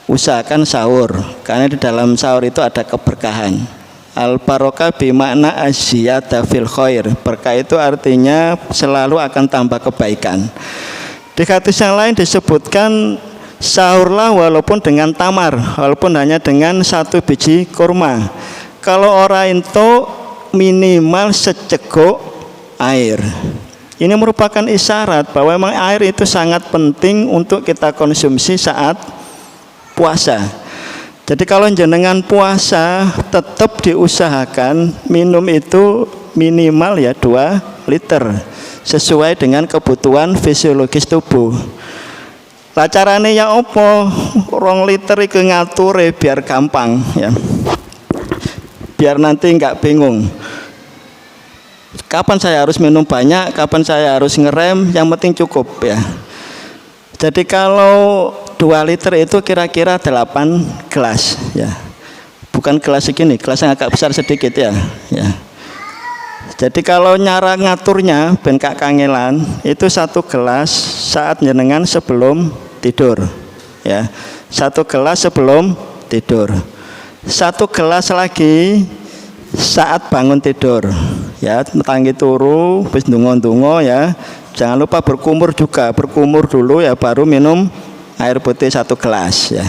Usahakan sahur, karena di dalam sahur itu ada keberkahan. Al barokah bimakna asyiyata fil khair. Berkah itu artinya selalu akan tambah kebaikan. Di hadis yang lain disebutkan sahurlah walaupun dengan tamar, walaupun hanya dengan 1 biji kurma. Kalau orang itu minimal seceguk air. Ini merupakan isyarat bahwa memang air itu sangat penting untuk kita konsumsi saat puasa. Jadi kalau jenengan puasa tetap diusahakan minum itu minimal ya 2 liter sesuai dengan kebutuhan fisiologis tubuh. Lah carane ya opo? 2 liter iku ngature biar gampang, ya. Biar nanti enggak bingung. Kapan saya harus minum banyak, kapan saya harus ngerem, yang penting cukup, ya. Jadi kalau 2 liter itu kira-kira 8 gelas, ya. Bukan gelas segini, gelas yang agak besar sedikit, ya. Jadi kalau nyara ngaturnya ben kak kangelan itu 1 gelas saat jenengan sebelum tidur, ya. 1 gelas sebelum tidur. 1 gelas lagi saat bangun tidur, ya. Tangi turu, wis ndonga-ndonga ya. Jangan lupa berkumur juga, berkumur dulu ya baru minum air putih 1 gelas ya.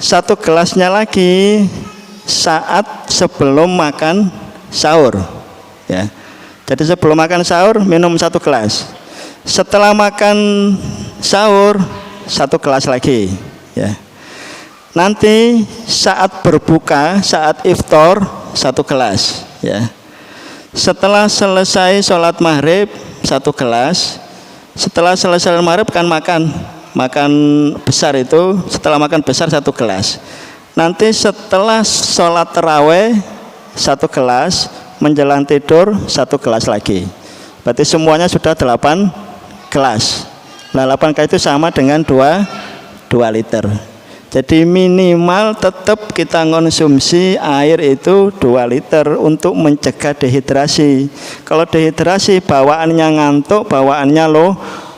1 gelasnya lagi saat sebelum makan sahur ya. Jadi sebelum makan sahur minum 1 gelas. Setelah makan sahur 1 gelas lagi ya. Nanti saat berbuka, saat iftar 1 gelas ya. Setelah selesai sholat maghrib 1 gelas. Setelah selesai maghrib kan makan besar itu. Setelah makan besar 1 gelas. Nanti setelah sholat taraweh 1 gelas, menjelang tidur 1 gelas lagi. Berarti semuanya sudah 8 gelas. Nah 8 gelas itu sama dengan 2 liter. Jadi minimal tetap kita konsumsi air itu 2 liter untuk mencegah dehidrasi. Kalau dehidrasi bawaannya ngantuk, bawaannya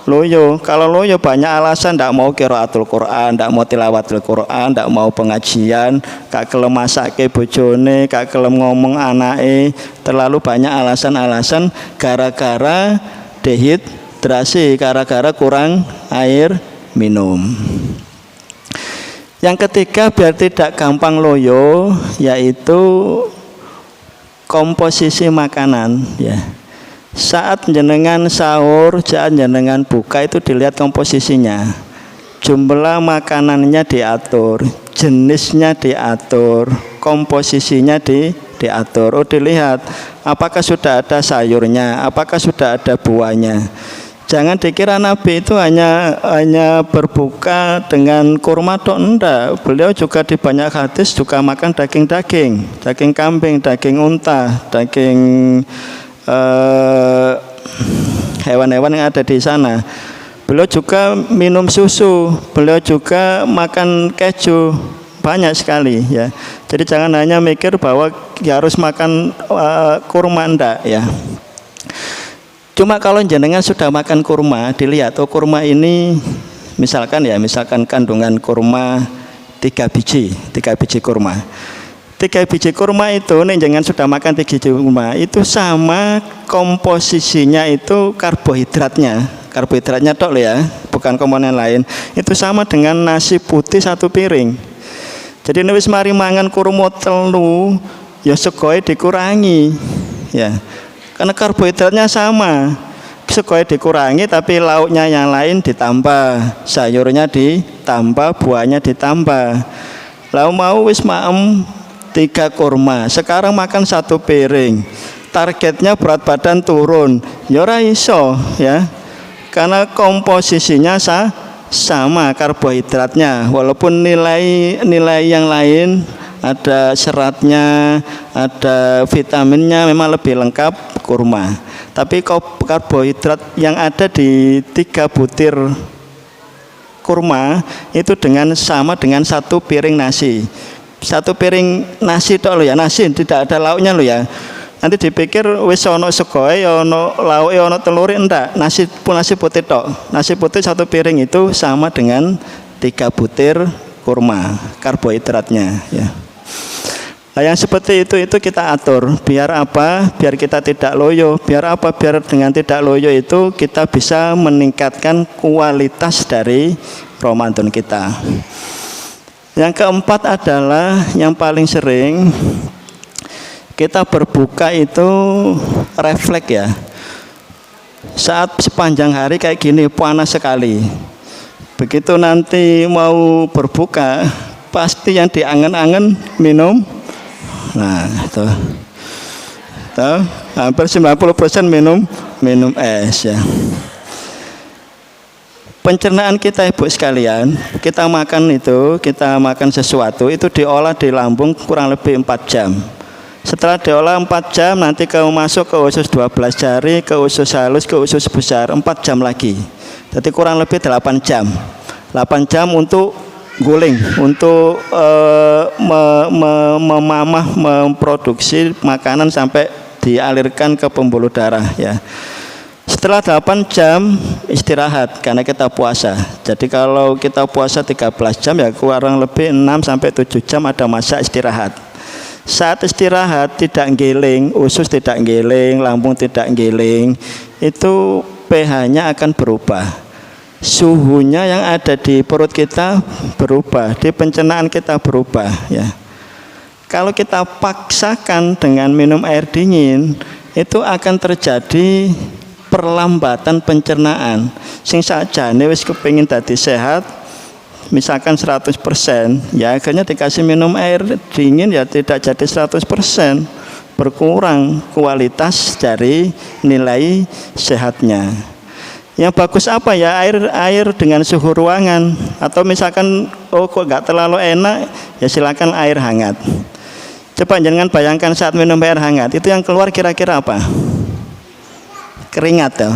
loyo. Kalau loyo banyak alasan, ndak mau qiraatul Quran, ndak mau tilawatul Quran, ndak mau pengajian, gak kelem masake bojone, gak kelem ngomong anake, terlalu banyak alasan-alasan gara-gara dehidrasi, gara-gara kurang air minum. Yang ketiga biar tidak gampang loyo yaitu komposisi makanan ya. Saat jenengan sahur, saat jenengan buka itu dilihat komposisinya. Jumlah makanannya diatur, jenisnya diatur, komposisinya diatur. Oh dilihat apakah sudah ada sayurnya, apakah sudah ada buahnya. Jangan dikira Nabi itu hanya berbuka dengan kurma tok, enggak. Beliau juga di banyak hadis juga makan daging kambing, daging unta, daging hewan-hewan yang ada di sana. Beliau juga minum susu, beliau juga makan keju, banyak sekali ya. Jadi jangan hanya mikir bahwa harus makan kurma, enggak ya. Cuma kalau jenengan sudah makan kurma, dilihat oh kurma ini misalkan kandungan kurma 3 biji kurma. 3 biji kurma itu nih jangan sudah makan 3 biji kurma itu sama komposisinya itu karbohidratnya tok ya, bukan komponen lain. Itu sama dengan nasi putih 1 piring. Jadi nek wis mari mangan kurma 3 ya segoe dikurangi ya. Karena karbohidratnya sama. Segoe dikurangi tapi lauknya yang lain ditambah, sayurnya ditambah, buahnya ditambah. Lau mau wis maem 3 kurma, sekarang makan 1 piring. Targetnya berat badan turun, ya ora iso ya. Karena komposisinya sama karbohidratnya, walaupun nilai yang lain ada seratnya, ada vitaminnya memang lebih lengkap kurma. Tapi karbohidrat yang ada di 3 butir kurma itu sama dengan 1 piring nasi. 1 piring nasi tok lo ya, nasi tidak ada lauknya lo ya. Nanti dipikir wis ono segoe, ono lauke, ono telur, enggak. Nasi putih tok. Nasi putih 1 piring itu sama dengan 3 butir kurma karbohidratnya ya. Nah, yang seperti itu kita atur. Biar apa? Biar kita tidak loyo. Biar apa? Biar dengan tidak loyo itu kita bisa meningkatkan kualitas dari Ramadan kita. Yang keempat adalah yang paling sering kita berbuka itu refleks ya. Saat sepanjang hari kayak gini panas sekali. Begitu nanti mau berbuka pasti yang diangen-angen minum. Nah, itu hampir 90% minum es ya. Pencernaan kita Ibu sekalian, kita makan sesuatu itu diolah di lambung kurang lebih 4 jam. Setelah diolah 4 jam nanti kamu masuk ke usus 12 jari, ke usus halus, ke usus besar 4 jam lagi. Jadi kurang lebih 8 jam. 8 jam untuk guling untuk memproduksi makanan sampai dialirkan ke pembuluh darah ya. Setelah 8 jam istirahat karena kita puasa. Jadi kalau kita puasa 13 jam ya kurang lebih 6 sampai 7 jam ada masa istirahat. Saat istirahat tidak ngiling, usus tidak ngiling, lambung tidak ngiling, itu pH-nya akan berubah. Suhunya yang ada di perut kita berubah, di pencernaan kita berubah ya. Kalau kita paksakan dengan minum air dingin, itu akan terjadi perlambatan pencernaan. Sing sakjane wis kepengin dadi sehat, misalkan 100%, ya akhirnya dikasih minum air dingin ya tidak jadi 100%, berkurang kualitas dari nilai sehatnya. Yang bagus apa ya, air dengan suhu ruangan, atau misalkan kok nggak terlalu enak ya silakan air hangat. Coba jangan bayangkan saat minum air hangat itu yang keluar kira-kira apa? Keringat ya.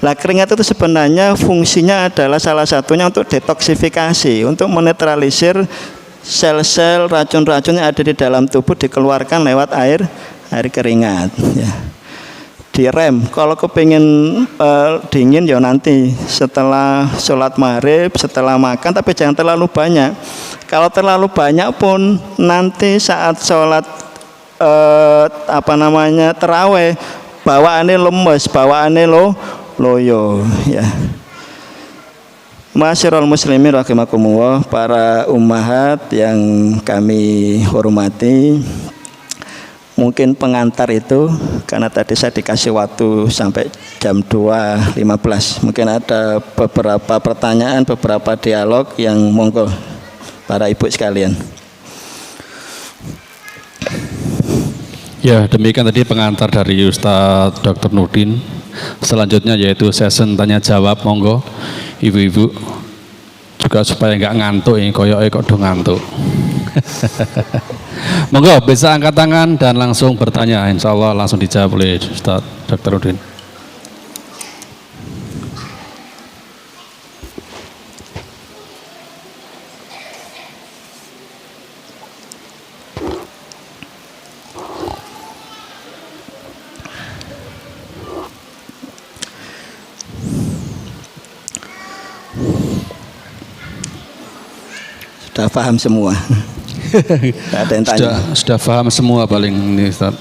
Lah keringat itu sebenarnya fungsinya adalah salah satunya untuk detoksifikasi, untuk menetralisir sel-sel racun-racun yang ada di dalam tubuh, dikeluarkan lewat air keringat ya. Direm kalau kepingin dingin ya nanti setelah sholat maghrib, setelah makan, tapi jangan terlalu banyak. Kalau terlalu banyak pun nanti saat sholat taraweh bawaannya lemes, bawaannya loyo ya. Masyarul muslimin rahimakumullah, para ummahat yang kami hormati, mungkin pengantar itu karena tadi saya dikasih waktu sampai jam 2.15, mungkin ada beberapa pertanyaan, beberapa dialog yang monggo para ibu sekalian. Ya, demikian tadi pengantar dari Ustadz Dr. Nurdin. Selanjutnya yaitu session tanya jawab, monggo ibu-ibu juga supaya nggak ngantuk ini, koyok kok do ngantuk. Monggo bisa angkat tangan dan langsung bertanya, insya Allah langsung dijawab oleh Ustadz Dr. Nurdin. Sudah paham semua. Ada yang tanya. Sudah paham semua paling ini Ustaz.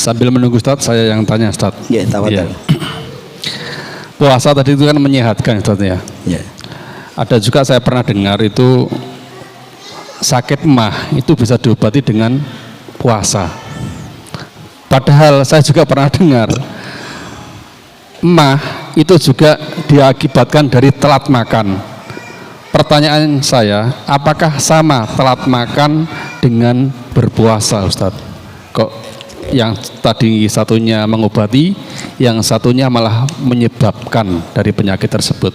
Sambil menunggu Ustaz, saya yang tanya Ustaz. Ya, tafadhol. Puasa tadi itu kan menyehatkan Ustaz ya. Ya. Ada juga saya pernah dengar itu sakit mah itu bisa diobati dengan puasa. Padahal saya juga pernah dengar mah itu juga diakibatkan dari telat makan. Pertanyaan saya, apakah sama telat makan dengan berpuasa Ustadz? Kok yang tadi satunya mengobati, yang satunya malah menyebabkan dari penyakit tersebut?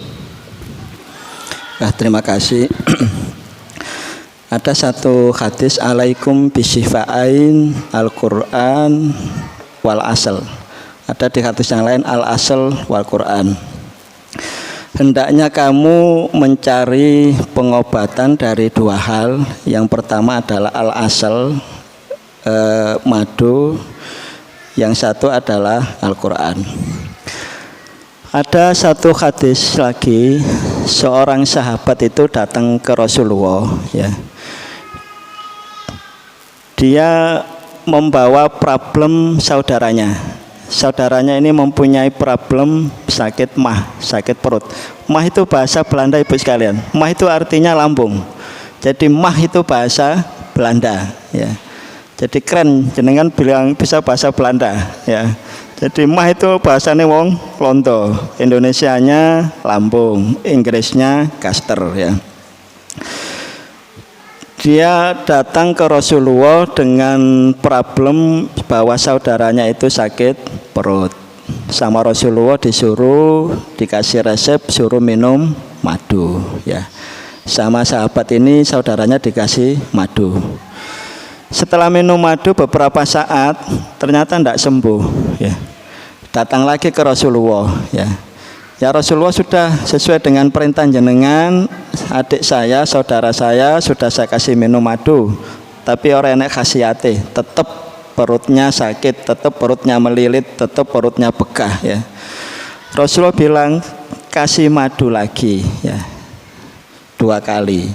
Nah, terima kasih. Ada satu hadis, alaikum bisyifa'ain al-Qur'an wal asal. Ada di hadis yang lain, al-asal wal Qur'an. Hendaknya kamu mencari pengobatan dari dua hal. Yang pertama adalah al-asal, madu. Yang satu adalah Al-Quran. Ada satu hadis lagi, seorang sahabat itu datang ke Rasulullah ya. Dia membawa problem saudaranya. Saudaranya ini mempunyai problem sakit mah, sakit perut. Mah itu bahasa Belanda ibu sekalian. Mah itu artinya lambung. Jadi mah itu bahasa Belanda ya. Jadi keren jenengan bilang bisa bahasa Belanda ya. Jadi mah itu bahasanya wong Londo, Indonesianya lambung, Inggrisnya gaster ya. Dia datang ke Rasulullah dengan problem bahwa saudaranya itu sakit perut. Sama Rasulullah disuruh, dikasih resep, suruh minum madu ya. Sama sahabat ini saudaranya dikasih madu. Setelah minum madu beberapa saat ternyata tidak sembuh ya. Datang lagi ke Rasulullah ya. Ya Rasulullah sudah sesuai dengan perintah jenengan, adik saya, saudara saya sudah saya kasih minum madu, tapi orang enak khasiate, tetap perutnya sakit, tetap perutnya melilit, tetap perutnya begah ya. Rasulullah bilang kasih madu lagi ya, 2 kali.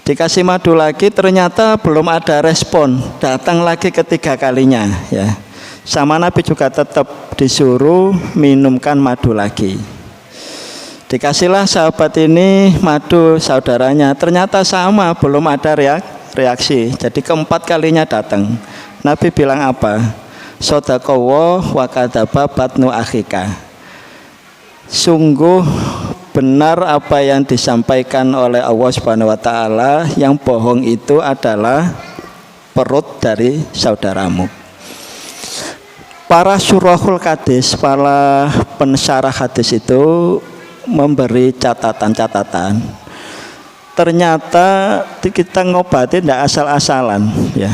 Dikasih madu lagi ternyata belum ada respon, datang lagi ketiga kalinya ya. Sama Nabi juga tetap disuruh minumkan madu lagi. Dikasihlah sahabat ini madu saudaranya, ternyata sama, belum ada reaksi. Jadi keempat kalinya datang. Nabi bilang apa? Shadaqallah wa kadzaba batnu akhika. Sungguh benar apa yang disampaikan oleh Allah Subhanahu wa taala, yang bohong itu adalah perut dari saudaramu. Para syurahul hadis, para pensyarah hadis itu memberi catatan-catatan. Ternyata kita ngobati tidak asal-asalan ya.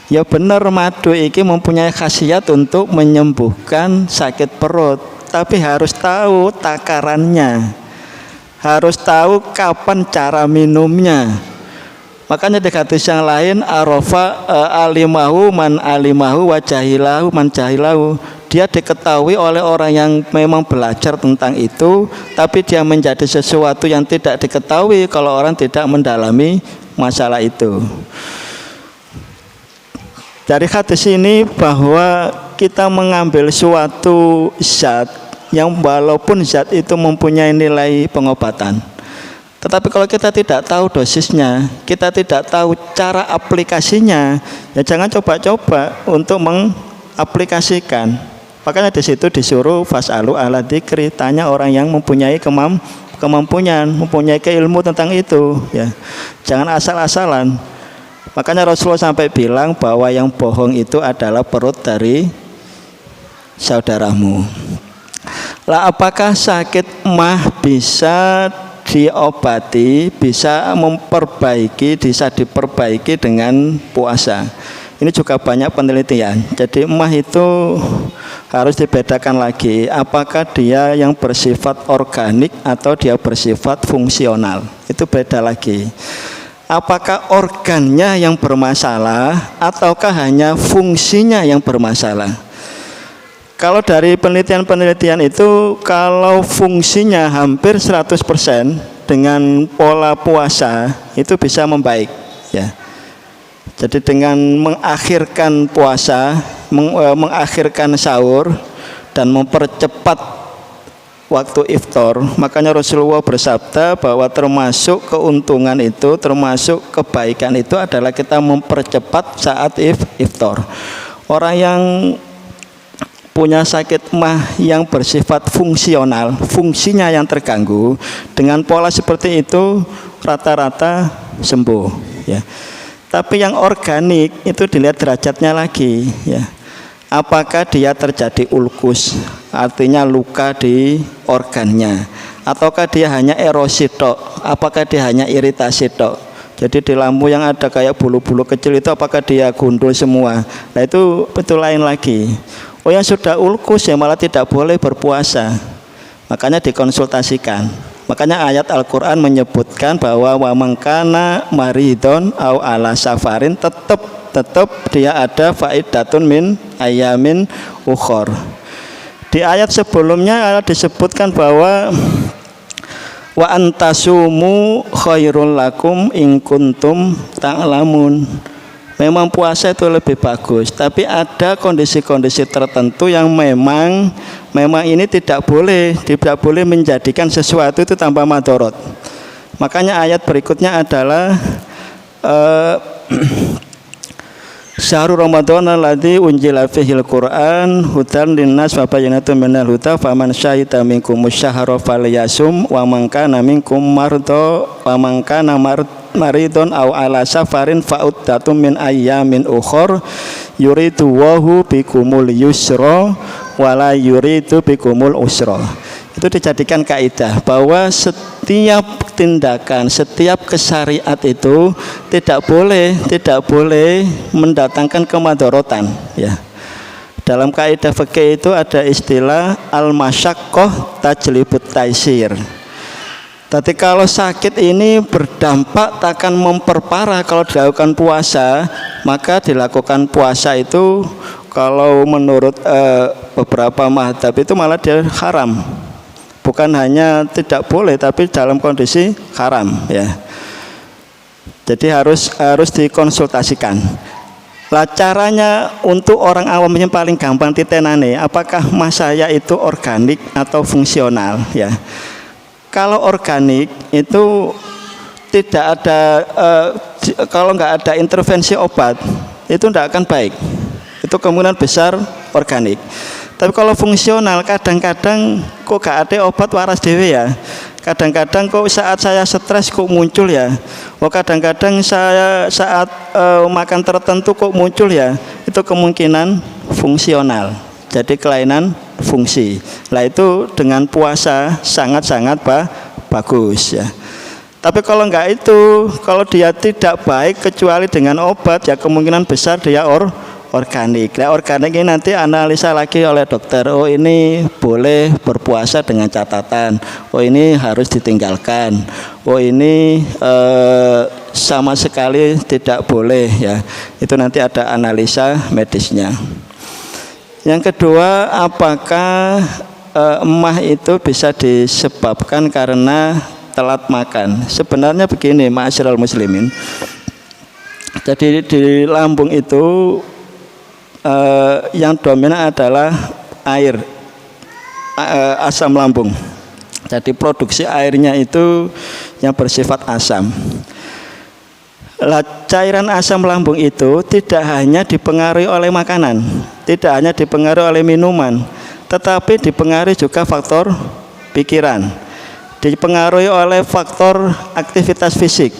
Ya benar madu ini mempunyai khasiat untuk menyembuhkan sakit perut, tapi harus tahu takarannya. Harus tahu kapan cara minumnya. Makanya di hadis yang lain arafa alimahu man alimahu wa jahilahu man jahilahu. Dia diketahui oleh orang yang memang belajar tentang itu, tapi dia menjadi sesuatu yang tidak diketahui kalau orang tidak mendalami masalah itu. Dari hadis ini bahwa kita mengambil suatu zat yang walaupun zat itu mempunyai nilai pengobatan, tetapi kalau kita tidak tahu dosisnya, kita tidak tahu cara aplikasinya, ya jangan coba-coba untuk mengaplikasikan. Makanya di situ disuruh fas'alu ahla dzikri, tanya orang yang mempunyai kemampuan, mempunyai keilmu tentang itu, ya. Jangan asal-asalan. Makanya Rasulullah sampai bilang bahwa yang bohong itu adalah perut dari saudaramu. Lah apakah sakit mah bisa diobati, bisa diperbaiki dengan puasa? Ini juga banyak penelitian. Jadi emah itu harus dibedakan lagi, apakah dia yang bersifat organik atau dia bersifat fungsional. Itu beda lagi. Apakah organnya yang bermasalah ataukah hanya fungsinya yang bermasalah? Kalau dari penelitian-penelitian itu, kalau fungsinya hampir 100% dengan pola puasa itu bisa membaik ya. Jadi dengan mengakhirkan puasa, mengakhirkan sahur dan mempercepat waktu iftar, makanya Rasulullah bersabda bahwa termasuk keuntungan itu, termasuk kebaikan itu adalah kita mempercepat saat iftar. Orang yang punya sakit mah yang bersifat fungsional, fungsinya yang terganggu, dengan pola seperti itu rata-rata sembuh ya. Tapi yang organik itu dilihat derajatnya lagi ya. Apakah dia terjadi ulkus, artinya luka di organnya, ataukah dia hanya erosi tok, apakah dia hanya iritasi tok. Jadi di lambung yang ada kayak bulu-bulu kecil itu apakah dia gundul semua. Nah itu lain lagi. Oh yang sudah ulkus ya malah tidak boleh berpuasa. Makanya dikonsultasikan. Makanya ayat Al-Quran menyebutkan bahwa wa mangkana maridon au ala safarin, tetap dia ada faidatun min ayamin ukhor. Di ayat sebelumnya disebutkan bahwa wa antasumu khairul lakum in kuntum ta'lamun. Memang puasa itu lebih bagus, tapi ada kondisi-kondisi tertentu yang memang ini tidak boleh menjadikan sesuatu itu tanpa madorot. Makanya ayat berikutnya adalah Syahrul Ramadan alladzi unzila fihil Qur'an hudan linnas wa bayyinatun minal huda faman syahida minkum syahra falyasum wa man kana minkum mardo wa man kana maridun aw ala safarin fa'uddatun min ayyamin ukhor yuridu wahu bikumul yusra wala yuridu bikumul usra. Itu dijadikan kaidah bahwa setiap tindakan, setiap kesyariat itu tidak boleh mendatangkan kemadorotan ya. Dalam kaidah fikih itu ada istilah al-masyaqqah tajlibut taisir. Tapi kalau sakit ini berdampak akan memperparah kalau dilakukan puasa, maka dilakukan puasa itu kalau menurut beberapa mazhab itu malah dia haram. Bukan hanya tidak boleh, tapi dalam kondisi haram, ya. Jadi harus dikonsultasikan. Lah caranya untuk orang awam yang paling gampang ditenane, apakah mas saya itu organik atau fungsional, ya. Kalau organik itu tidak ada kalau nggak ada intervensi obat itu tidak akan baik. Itu kemungkinan besar organik. Tapi kalau fungsional kadang-kadang kok gak ada obat waras dewe ya. Kadang-kadang kok saat saya stres kok muncul ya. Oh kadang-kadang saya saat makan tertentu kok muncul ya. Itu kemungkinan fungsional. Jadi kelainan fungsi. Lah itu dengan puasa sangat-sangat bagus ya. Tapi kalau enggak itu, kalau dia tidak baik kecuali dengan obat ya kemungkinan besar dia organik. Nah, organik ini nanti analisa lagi oleh dokter. Oh ini boleh berpuasa dengan catatan. Oh ini harus ditinggalkan. Oh ini sama sekali tidak boleh ya. Itu nanti ada analisa medisnya. Yang kedua, apakah emah itu bisa disebabkan karena telat makan? Sebenarnya begini, ma'asyiral muslimin. Jadi di lambung itu yang dominan adalah air, asam lambung. Jadi produksi airnya itu yang bersifat asam. Cairan asam lambung itu tidak hanya dipengaruhi oleh makanan, tidak hanya dipengaruhi oleh minuman, tetapi dipengaruhi juga faktor pikiran, dipengaruhi oleh faktor aktivitas fisik.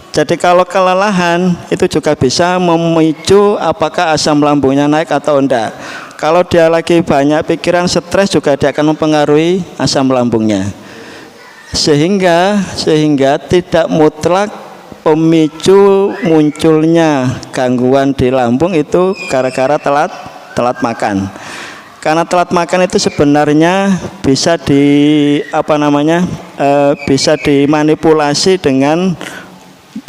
Jadi kalau kelelahan itu juga bisa memicu apakah asam lambungnya naik atau enggak. Kalau dia lagi banyak pikiran, stres juga dia akan mempengaruhi asam lambungnya. Sehingga tidak mutlak pemicu munculnya gangguan di lambung itu gara-gara telat makan. Karena telat makan itu sebenarnya bisa bisa dimanipulasi dengan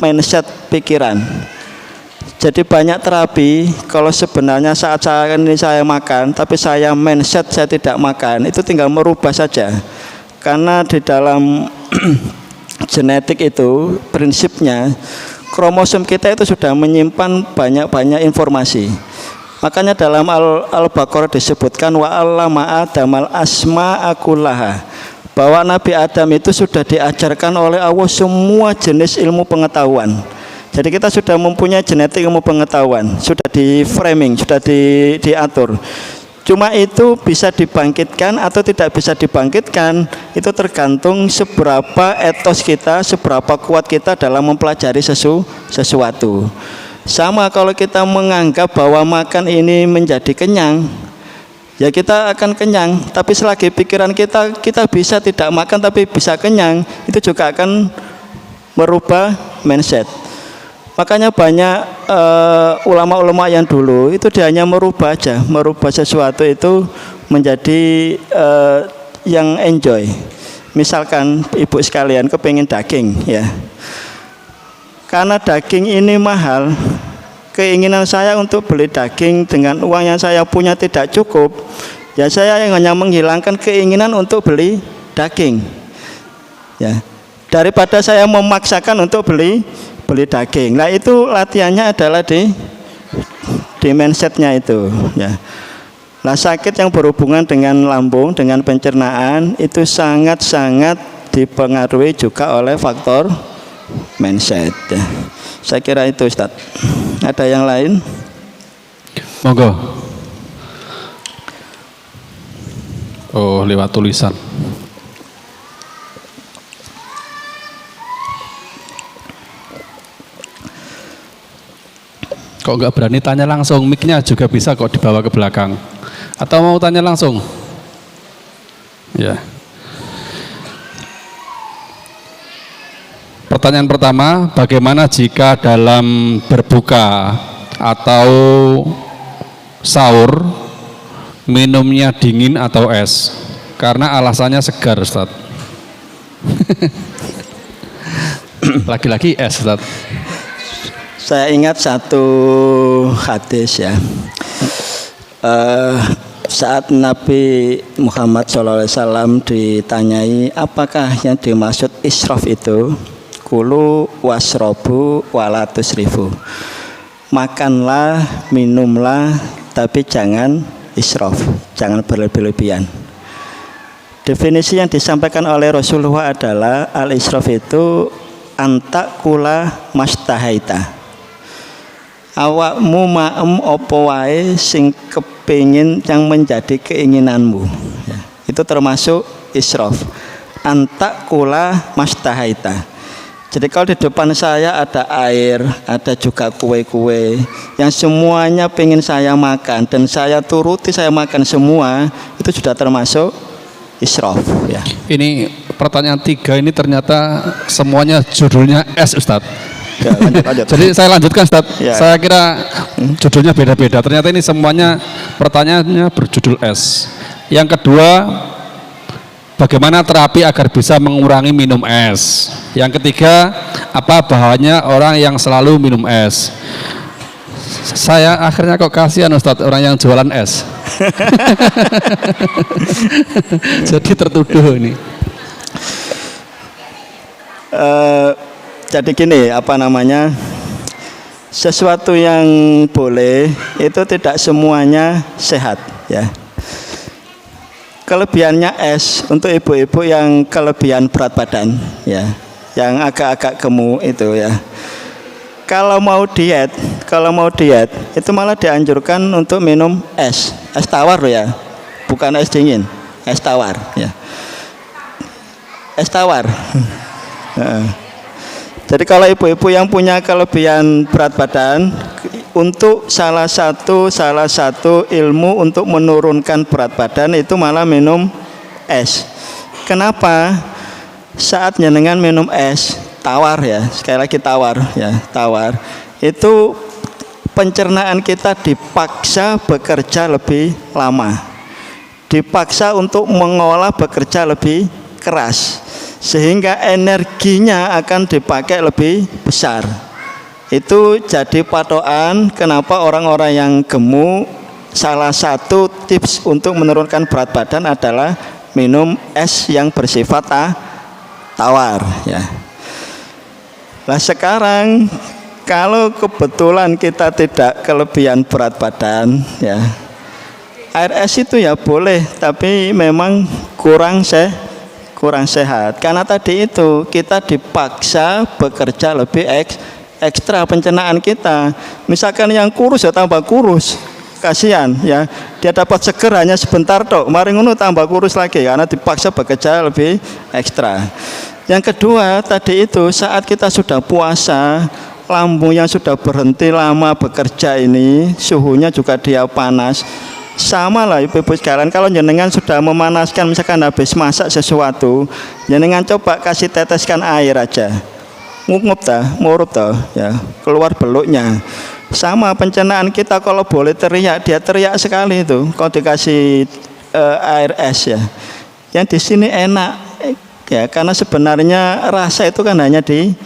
mindset pikiran. Jadi banyak terapi kalau sebenarnya saat saya makan, tapi saya mindset saya tidak makan, itu tinggal merubah saja. Karena di dalam genetik itu prinsipnya kromosom kita itu sudah menyimpan banyak informasi. Makanya dalam Al-Baqarah disebutkan wa 'allama Adamal asma'a kullaha, bahwa Nabi Adam itu sudah diajarkan oleh Allah semua jenis ilmu pengetahuan. Jadi kita sudah mempunyai genetik ilmu pengetahuan, sudah di framing, sudah diatur. Cuma itu bisa dibangkitkan atau tidak bisa dibangkitkan, itu tergantung seberapa etos kita, seberapa kuat kita dalam mempelajari sesuatu. Sama kalau kita menganggap bahwa makan ini menjadi kenyang, ya kita akan kenyang. Tapi selagi pikiran kita bisa tidak makan tapi bisa kenyang, itu juga akan merubah mindset. Makanya banyak ulama-ulama yang dulu itu dia hanya merubah sesuatu itu menjadi yang enjoy. Misalkan ibu sekalian kepingin daging ya, karena daging ini mahal, keinginan saya untuk beli daging dengan uang yang saya punya tidak cukup, ya saya yang hanya menghilangkan keinginan untuk beli daging ya, daripada saya memaksakan untuk beli daging. Nah itu latihannya adalah di mindsetnya itu ya. Nah sakit yang berhubungan dengan lambung, dengan pencernaan itu sangat-sangat dipengaruhi juga oleh faktor mindset ya. Saya kira itu Ustaz. Ada yang lain? Monggo. Oh lewat tulisan. Kok nggak berani tanya langsung, mic-nya juga bisa kok dibawa ke belakang. Atau mau tanya langsung? Ya. Pertanyaan pertama, bagaimana jika dalam berbuka atau sahur minumnya dingin atau es? Karena alasannya segar, Ustaz. Lagi-lagi es, Ustaz. Saya ingat satu hadis ya. Saat Nabi Muhammad SAW ditanyai apakah yang dimaksud israf itu, kulu wasrobu walatusrifu, makanlah, minumlah, tapi jangan israf, jangan berlebih-lebihan. Definisi yang disampaikan oleh Rasulullah adalah al-israf itu antakula mastahaita, awakmu maem opo wae sing kepingin yang menjadi keinginanmu ya. Itu termasuk israf, antakula mastahaita. Jadi kalau di depan saya ada air, ada juga kue-kue yang semuanya pengen saya makan dan saya turuti, saya makan semua, itu sudah termasuk israf ya. Ini pertanyaan 3 ini ternyata semuanya judulnya es, Ustadz. Ya, lanjut. Jadi saya lanjutkan, Ustadz. Ya. Saya kira judulnya beda-beda. Ternyata ini semuanya pertanyaannya berjudul es. Yang kedua, bagaimana terapi agar bisa mengurangi minum es? Yang ketiga, apa bahayanya orang yang selalu minum es? Saya akhirnya kok kasihan, Ustadz, orang yang jualan es. Jadi tertuduh ini. Jadi gini, sesuatu yang boleh itu tidak semuanya sehat ya. Kelebihannya es untuk ibu-ibu yang kelebihan berat badan ya, yang agak-agak gemuk itu ya. Kalau mau diet itu malah dianjurkan untuk minum es tawar loh ya, bukan es dingin, es tawar ya, es tawar. Jadi kalau ibu-ibu yang punya kelebihan berat badan, untuk salah satu ilmu untuk menurunkan berat badan itu malah minum es. Kenapa? Saat jenengan minum es tawar ya, sekali lagi tawar ya, tawar itu pencernaan kita dipaksa bekerja lebih lama, dipaksa untuk mengolah bekerja lebih keras, sehingga energinya akan dipakai lebih besar. Itu jadi patokan kenapa orang-orang yang gemuk, salah satu tips untuk menurunkan berat badan adalah minum es yang bersifat tawar ya. Nah sekarang kalau kebetulan kita tidak kelebihan berat badan ya, air es itu ya boleh, tapi memang kurang sehat karena tadi itu kita dipaksa bekerja lebih ekstra pencernaan kita. Misalkan yang kurus ya tambah kurus, kasihan ya, dia dapat seger hanya sebentar tok, mari ngono tambah kurus lagi karena dipaksa bekerja lebih ekstra. Yang kedua tadi itu saat kita sudah puasa, lambung yang sudah berhenti lama bekerja ini, suhunya juga dia panas. Sama lah ibu-ibu sekalian, kalau jenengan sudah memanaskan, misalkan habis masak sesuatu, jenengan coba kasih teteskan air aja, ngup murup ya, keluar beluknya. Sama pencernaan kita, kalau boleh teriak, dia teriak sekali itu kalau dikasih air es ya. Yang di sini enak ya, karena sebenarnya rasa itu kan hanya di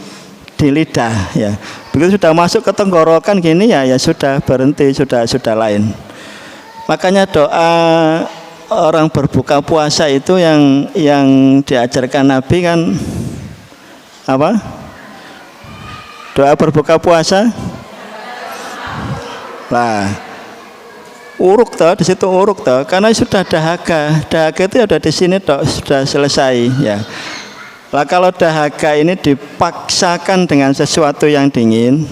lidah ya. Begitu sudah masuk ke tenggorokan gini ya sudah berhenti, sudah lain. Makanya doa orang berbuka puasa itu yang diajarkan Nabi kan apa? Doa berbuka puasa. Nah, uruk toh, di situ uruk toh, karena sudah dahaga itu ada di sini toh, sudah selesai ya. Lah kalau dahaga ini dipaksakan dengan sesuatu yang dingin.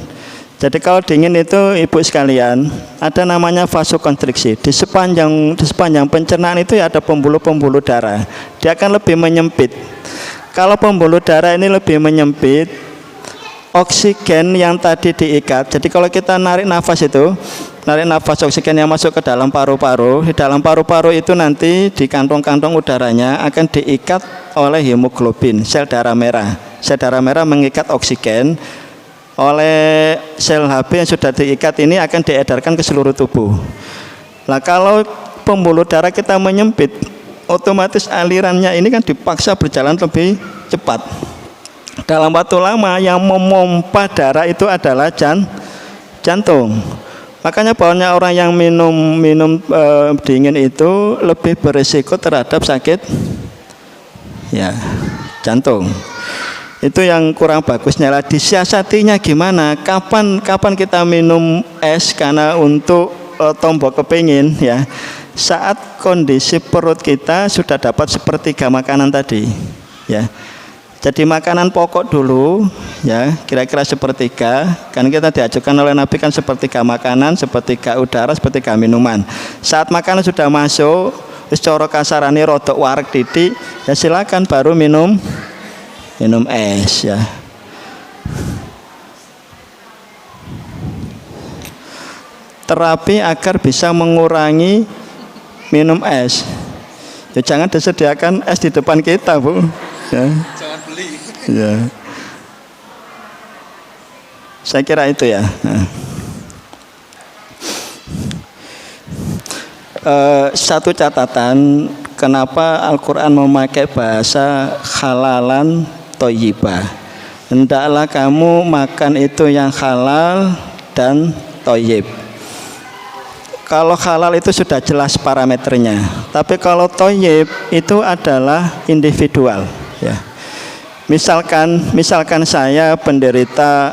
Jadi kalau dingin itu ibu sekalian, ada namanya vasokonstriksi. Di sepanjang pencernaan itu ya ada pembuluh-pembuluh darah. Dia akan lebih menyempit. Kalau pembuluh darah ini lebih menyempit, oksigen yang tadi diikat. Jadi kalau kita narik nafas oksigen yang masuk ke dalam paru-paru, di dalam paru-paru itu nanti di kantong-kantong udaranya akan diikat oleh hemoglobin, sel darah merah. Sel darah merah mengikat oksigen, oleh sel HB yang sudah diikat ini akan diedarkan ke seluruh tubuh. Nah kalau pembuluh darah kita menyempit, otomatis alirannya ini kan dipaksa berjalan lebih cepat. Dalam waktu lama yang memompa darah itu adalah jantung. Makanya banyak orang yang minum dingin itu lebih berisiko terhadap sakit ya jantung. Itu yang kurang bagusnya lah. Disiasatinya gimana? Kapan kita minum es karena untuk tombok kepingin ya? Saat kondisi perut kita sudah dapat sepertiga makanan tadi ya. Jadi makanan pokok dulu ya, kira-kira sepertiga. Kan kita diajukan oleh Nabi kan sepertiga makanan, sepertiga udara, sepertiga minuman. Saat makanan sudah masuk, wis cara kasarane rodok wareg titik, ya silakan baru minum es ya. Terapi agar bisa mengurangi minum es. Ya jangan disediakan es di depan kita, Bu. Ya. Jangan beli. Ya. Saya kira itu ya. Nah. Satu catatan kenapa Al-Quran memakai bahasa halalan thayyibah. Hendaklah kamu makan itu yang halal dan thayyib. Kalau halal itu sudah jelas parameternya, tapi kalau thayyib itu adalah individual ya. Misalkan saya penderita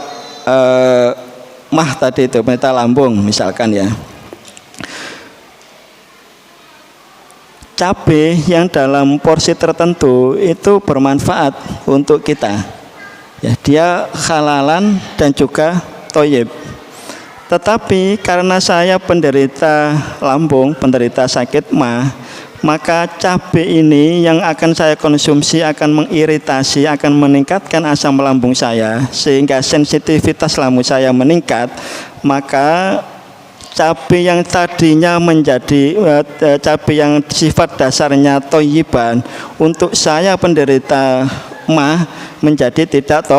mah tadi itu, penderita lambung misalkan ya. Cabai yang dalam porsi tertentu itu bermanfaat untuk kita ya, dia halalan dan juga thayyib. Tetapi karena saya penderita lambung, penderita sakit mah, maka cabai ini yang akan saya konsumsi akan mengiritasi, akan meningkatkan asam lambung saya sehingga sensitivitas lambung saya meningkat. Maka cabai yang tadinya menjadi cabai yang sifat dasarnya thayyiban untuk saya penderita mah menjadi tidak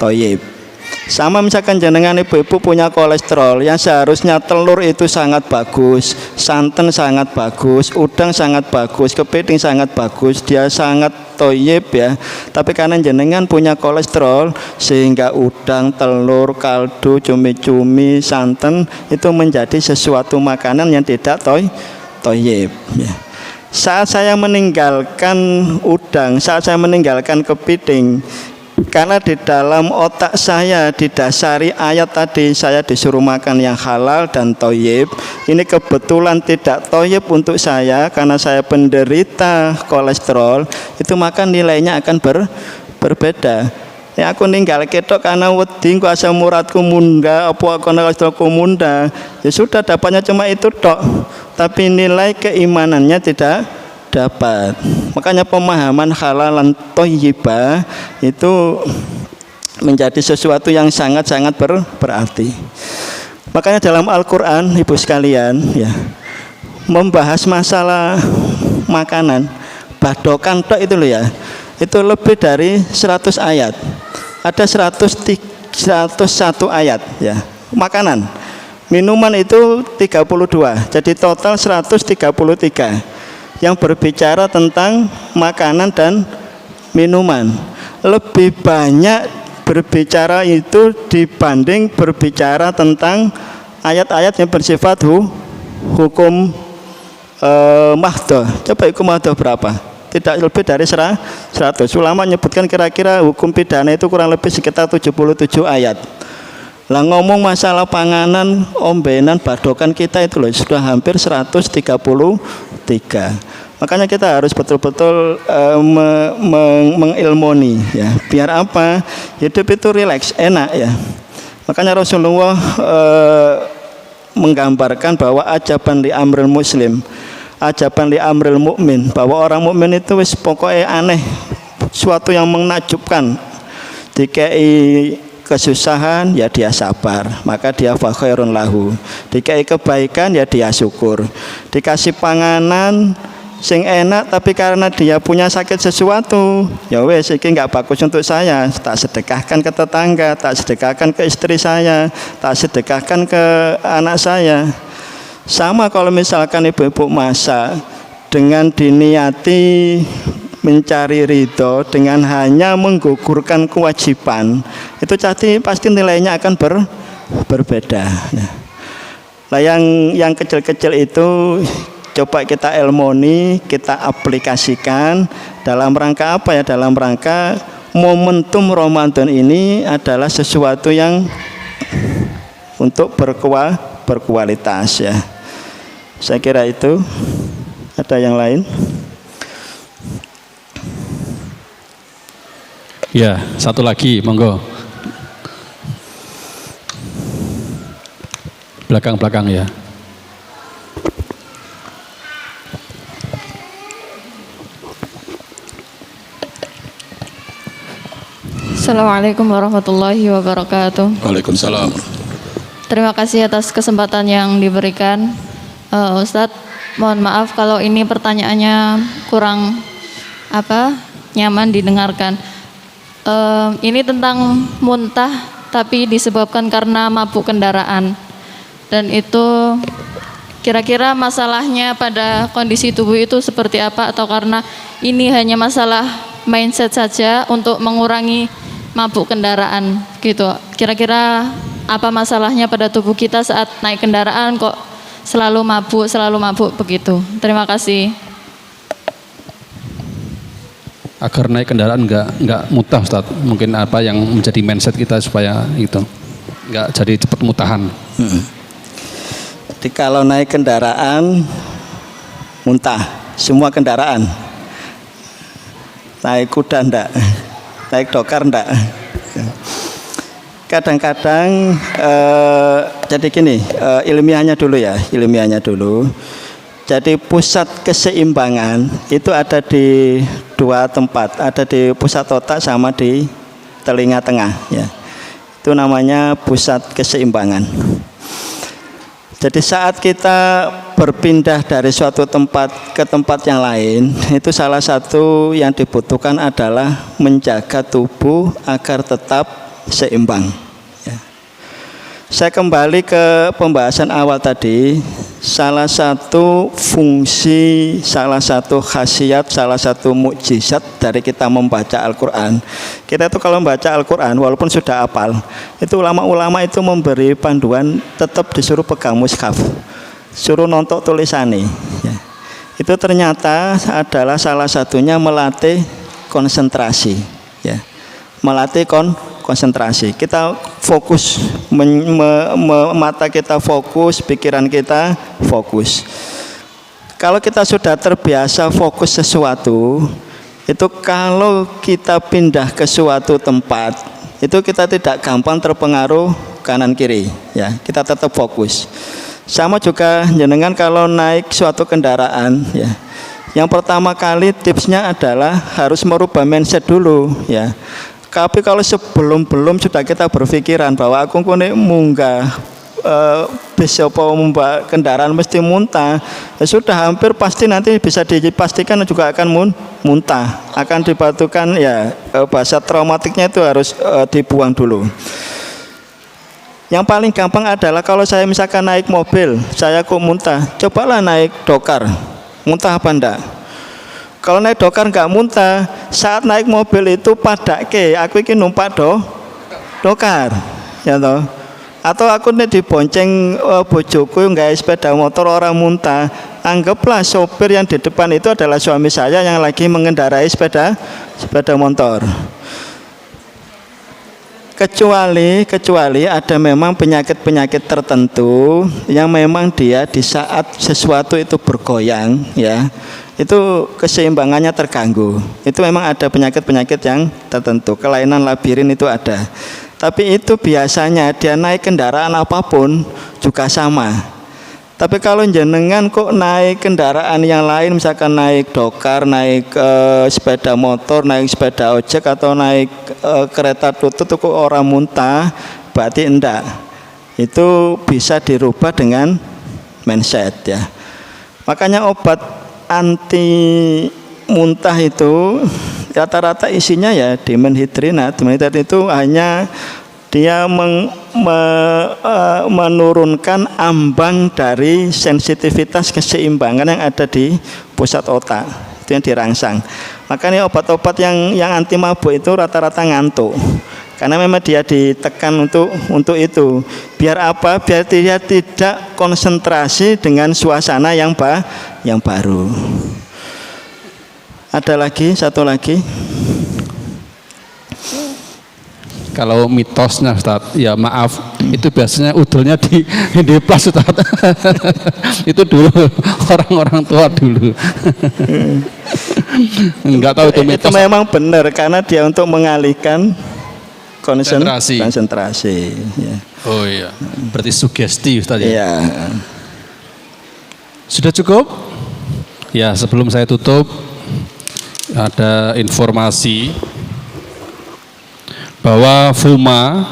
thayyib. Sama misalkan jenengan ibu-ibu punya kolesterol yang seharusnya telur itu sangat bagus, santan sangat bagus, udang sangat bagus, kepiting sangat bagus, dia sangat thayyib ya. Tapi karena jenengan punya kolesterol sehingga udang, telur, kaldu, cumi-cumi, santan itu menjadi sesuatu makanan yang tidak thayyib ya. Saat saya meninggalkan udang, saat saya meninggalkan kepiting, karena di dalam otak saya didasari ayat tadi, saya disuruh makan yang halal dan thayyib. Ini kebetulan tidak thayyib untuk saya karena saya penderita kolesterol, itu maka nilainya akan berbeda. Ya aku ninggal ketok karena wedi ku asam uratku munda, apa kolesterolku munda. Ya sudah dapatnya cuma itu tok. Tapi nilai keimanannya tidak dapat. Makanya pemahaman halalan thayyibah itu menjadi sesuatu yang sangat-sangat berarti. Makanya dalam Al-Quran ibu sekalian ya, membahas masalah makanan badokan tok itu loh ya, itu lebih dari 100 ayat. Ada 101 ayat ya, makanan. Minuman itu 32, jadi total 133 yang berbicara tentang makanan dan minuman. Lebih banyak berbicara itu dibanding berbicara tentang ayat-ayat yang bersifat hukum mahdoh. Coba hukum mahdoh berapa? Tidak lebih dari 100. Ulama menyebutkan kira-kira hukum pidana itu kurang lebih sekitar 77 ayat. Lah ngomong masalah panganan, ombenan, badokan kita itu loh sudah hampir 133. Makanya kita harus betul-betul mengilmoni ya. Biar apa? Hidup itu rileks, enak ya. Makanya Rasulullah menggambarkan bahwa ajaban li amril muslim, ajaban li amril mukmin, bahwa orang mukmin itu wis pokoknya aneh, suatu yang menakjubkan. Dikei kesusahan ya dia sabar, maka dia fa khairun lahu. Dikasih kebaikan ya dia syukur. Dikasih panganan sing enak tapi karena dia punya sakit sesuatu, ya wes iki enggak bagus untuk saya, tak sedekahkan ke tetangga, tak sedekahkan ke istri saya, tak sedekahkan ke anak saya. Sama kalau misalkan ibu-ibu masak dengan diniati mencari ridho dengan hanya menggugurkan kewajiban, itu pasti nilainya akan berbeda. Nah, yang kecil-kecil itu coba kita ilmoni, kita aplikasikan dalam rangka apa ya? Dalam rangka momentum Ramadan ini adalah sesuatu yang untuk berkualitas ya. Saya kira itu. Ada yang lain? Ya, satu lagi, monggo. Belakang-belakang ya. Assalamualaikum warahmatullahi wabarakatuh. Waalaikumsalam. Terima kasih atas kesempatan yang diberikan. Ustadz, mohon maaf kalau ini pertanyaannya kurang nyaman didengarkan. Ini tentang muntah tapi disebabkan karena mabuk kendaraan, dan itu kira-kira masalahnya pada kondisi tubuh itu seperti apa, atau karena ini hanya masalah mindset saja untuk mengurangi mabuk kendaraan gitu. Kira-kira apa masalahnya pada tubuh kita saat naik kendaraan kok selalu mabuk begitu. Terima kasih. Agar naik kendaraan nggak mutah, Ustaz. Mungkin apa yang menjadi mindset kita supaya itu nggak jadi cepat mutahan. Jadi kalau naik kendaraan muntah, semua kendaraan. Naik kuda enggak, naik dokar enggak. Kadang-kadang jadi gini, ilmiahnya dulu. Jadi pusat keseimbangan itu ada di dua tempat, ada di pusat otak sama di telinga tengah ya. Itu namanya pusat keseimbangan. Jadi saat kita berpindah dari suatu tempat ke tempat yang lain, itu salah satu yang dibutuhkan adalah menjaga tubuh agar tetap seimbang ya. Saya kembali ke pembahasan awal tadi. Salah satu fungsi, salah satu khasiat, salah satu mukjizat dari kita membaca Al-Quran. Kita itu kalau membaca Al-Quran walaupun sudah hafal, itu ulama-ulama itu memberi panduan, tetap disuruh pegang mushaf, suruh nontok tulisannya ya. Itu ternyata adalah salah satunya melatih konsentrasi ya. Melatih konsentrasi. Kita fokus, mata kita fokus, pikiran kita fokus. Kalau kita sudah terbiasa fokus sesuatu, itu kalau kita pindah ke suatu tempat, itu kita tidak gampang terpengaruh kanan kiri ya. Kita tetap fokus. Sama juga jenengan kalau naik suatu kendaraan ya. Yang pertama kali tipsnya adalah harus merubah mindset dulu ya. Tapi kalau sebelum sudah kita berpikiran bahwa aku nek munggah bis apa membawa kendaraan mesti muntah, ya sudah hampir pasti nanti bisa dipastikan juga akan muntah, akan dibatukan ya. Bahasa traumatiknya itu harus dibuang dulu. Yang paling gampang adalah kalau saya misalkan naik mobil, saya kok muntah, cobalah naik dokar, muntah apa enggak? Kalau naik dokar nggak muntah, saat naik mobil itu padake, aku ini numpak dokar, ya toh. Atau aku nih dibonceng bojoku nggak sepeda motor orang muntah, anggaplah sopir yang di depan itu adalah suami saya yang lagi mengendarai sepeda motor. Kecuali ada memang penyakit tertentu yang memang dia di saat sesuatu itu bergoyang ya, itu keseimbangannya terganggu. Itu memang ada penyakit yang tertentu, kelainan labirin itu ada. Tapi itu biasanya dia naik kendaraan apapun juga sama. Tapi kalau jenengan kok naik kendaraan yang lain, misalkan naik dokar, naik sepeda motor, naik sepeda ojek atau naik kereta tutut kok orang muntah, berarti enggak. Itu bisa dirubah dengan mindset ya. Makanya obat anti muntah itu rata-rata isinya ya dimenhidrinat. Dimenhidrinat itu hanya dia menurunkan ambang dari sensitivitas keseimbangan yang ada di pusat otak, itu yang dirangsang. Makanya obat-obat yang anti mabuk itu rata-rata ngantuk, karena memang dia ditekan untuk itu. Biar apa? Biar dia tidak konsentrasi dengan suasana yang baru. Ada lagi, satu lagi. Kalau mitosnya Ustaz, ya maaf, itu biasanya udulnya di plus Ustaz. Itu dulu orang-orang tua dulu. Enggak tahu itu mitos. Itu memang benar karena dia untuk mengalihkan konsentrasi. Ya. Oh iya, berarti sugesti Ustaz ya. Iya. Sudah cukup? Ya, sebelum saya tutup ada informasi bahwa FUMA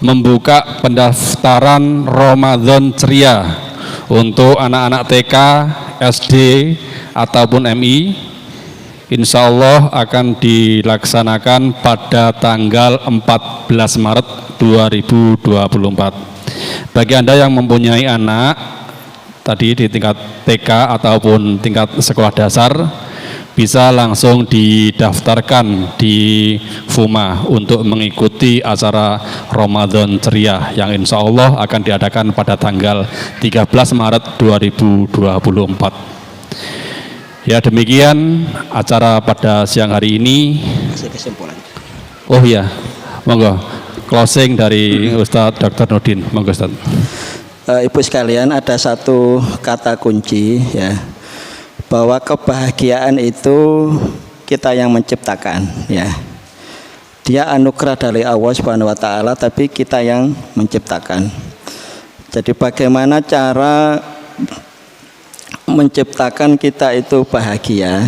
membuka pendaftaran Ramadan ceria untuk anak-anak TK, SD ataupun MI. Insya Allah akan dilaksanakan pada tanggal 14 Maret 2024. Bagi Anda yang mempunyai anak tadi di tingkat TK ataupun tingkat sekolah dasar, bisa langsung didaftarkan di FUMA untuk mengikuti acara Ramadan ceria yang insya Allah akan diadakan pada tanggal 13 Maret 2024. Ya, demikian acara pada siang hari ini. Kesimpulan. Oh iya, monggo closing dari Ustadz Dr. Nurdin, monggo Ustadz. Ibu sekalian, ada satu kata kunci ya, bahwa kebahagiaan itu kita yang menciptakan ya. Dia anugerah dari Allah Subhanahu wa taala, tapi kita yang menciptakan. Jadi bagaimana cara menciptakan kita itu bahagia?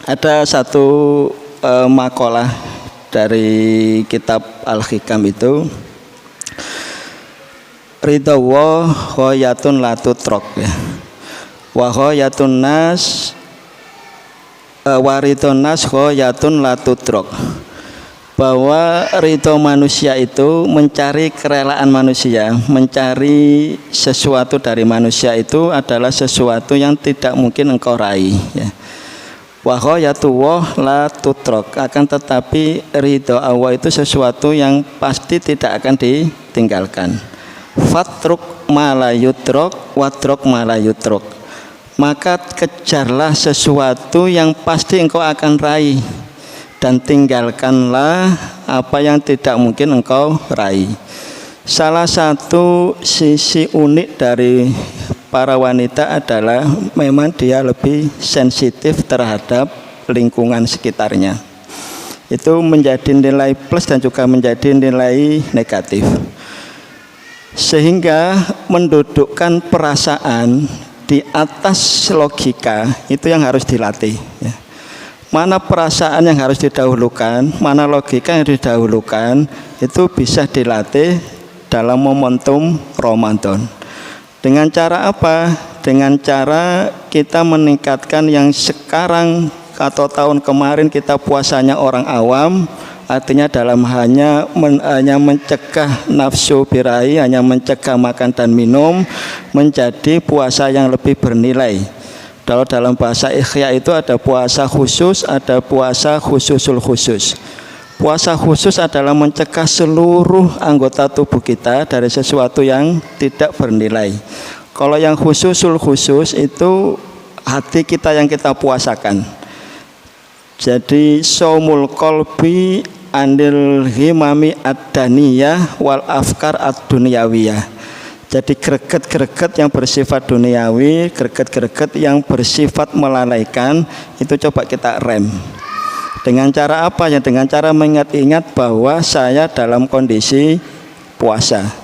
Ada satu makalah dari kitab Al-Hikam itu, ridha khayatun la tutrok ya. Wa khayatun nas waridun nas khayatun la tudrok, bahwa ridho manusia itu mencari kerelaan manusia, mencari sesuatu dari manusia itu adalah sesuatu yang tidak mungkin engkau raih ya. Wa khayatullah la tudrok, akan tetapi ridho Allah itu sesuatu yang pasti tidak akan ditinggalkan. Fatruk ma la yudrok watruk ma la yudrok, maka kejarlah sesuatu yang pasti engkau akan raih, dan tinggalkanlah apa yang tidak mungkin engkau raih. Salah satu sisi unik dari para wanita adalah memang dia lebih sensitif terhadap lingkungan sekitarnya. Itu menjadi nilai plus dan juga menjadi nilai negatif, sehingga mendudukkan perasaan di atas logika itu yang harus dilatih ya. Mana perasaan yang harus didahulukan, mana logika yang didahulukan, itu bisa dilatih dalam momentum Ramadan. Dengan cara apa? Dengan cara kita meningkatkan yang sekarang atau tahun kemarin kita puasanya orang awam, artinya dalam hanya mencegah nafsu birahi, hanya mencegah makan dan minum, menjadi puasa yang lebih bernilai. Kalau dalam bahasa Ikhya itu ada puasa khusus, ada puasa khususul khusus. Puasa khusus adalah mencegah seluruh anggota tubuh kita dari sesuatu yang tidak bernilai. Kalau yang khususul khusus itu hati kita yang kita puasakan. Jadi saumul qalbi anil himami ad-daniyah wal afkar ad-dunyawiyah. Jadi greget-greget yang bersifat duniawi, greget-greget yang bersifat melalaikan, itu coba kita rem. Dengan cara apa ya? Dengan cara mengingat-ingat bahwa saya dalam kondisi puasa.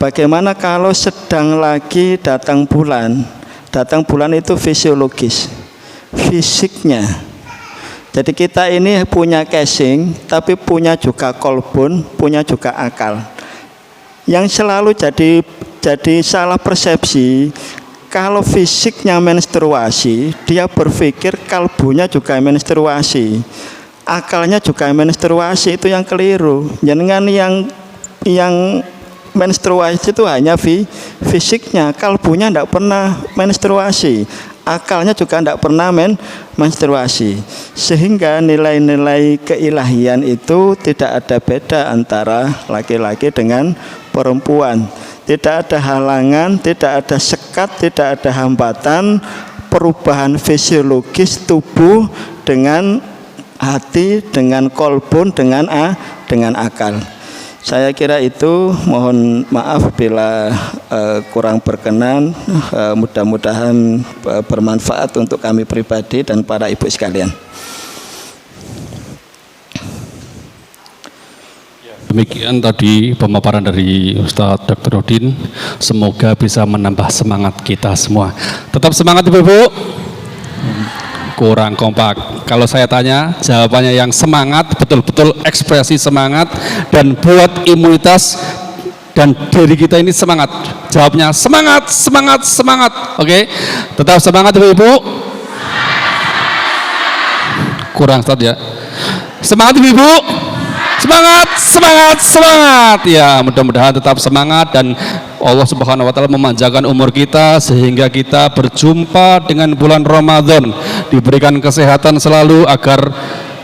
Bagaimana kalau sedang lagi datang bulan? Datang bulan itu fisiologis, fisiknya. Jadi kita ini punya casing, tapi punya juga kolbun, punya juga akal. Yang selalu jadi salah persepsi, kalau fisiknya menstruasi, dia berpikir kalbunya juga menstruasi. akalnya juga menstruasi, itu yang keliru. Jangan yang menstruasi itu hanya fisiknya, kalbunya tidak pernah menstruasi, akalnya juga tidak pernah menstruasi, sehingga nilai-nilai keilahian itu tidak ada beda antara laki-laki dengan perempuan. Tidak ada halangan, tidak ada sekat, tidak ada hambatan perubahan fisiologis tubuh dengan hati, dengan kolbun, dengan akal. Saya kira itu, mohon maaf bila kurang berkenan. Mudah-mudahan bermanfaat untuk kami pribadi dan para ibu sekalian. Demikian tadi pemaparan dari Ustadz Dr. Udin. Semoga bisa menambah semangat kita semua. Tetap semangat Ibu-ibu. Kurang kompak. Kalau saya tanya, jawabannya yang semangat, betul-betul ekspresi semangat, dan buat imunitas dan diri kita ini semangat. Jawabnya semangat, semangat, semangat. Oke, tetap semangat Ibu-ibu. Kurang Ustadz ya. Semangat Ibu-ibu. Semangat, semangat, semangat. Ya, mudah-mudahan tetap semangat dan Allah Subhanahu wa taala memanjangkan umur kita sehingga kita berjumpa dengan bulan Ramadan, diberikan kesehatan selalu agar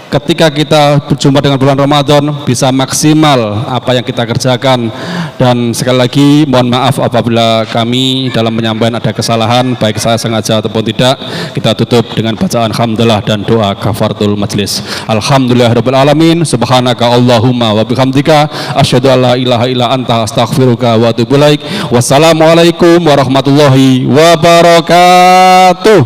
ketika kita berjumpa dengan bulan Ramadan bisa maksimal apa yang kita kerjakan. Dan sekali lagi mohon maaf apabila kami dalam penyampaian ada kesalahan, baik saya sengaja ataupun tidak. Kita tutup dengan bacaan hamdalah dan doa kafaratul majlis. Alhamdulillahirabbil alamin, subhanaka Allahumma wa bihamdika asyhadu an la ilaha illa anta astaghfiruka wa atubu ilaik. Wassalamualaikum warahmatullahi wabarakatuh.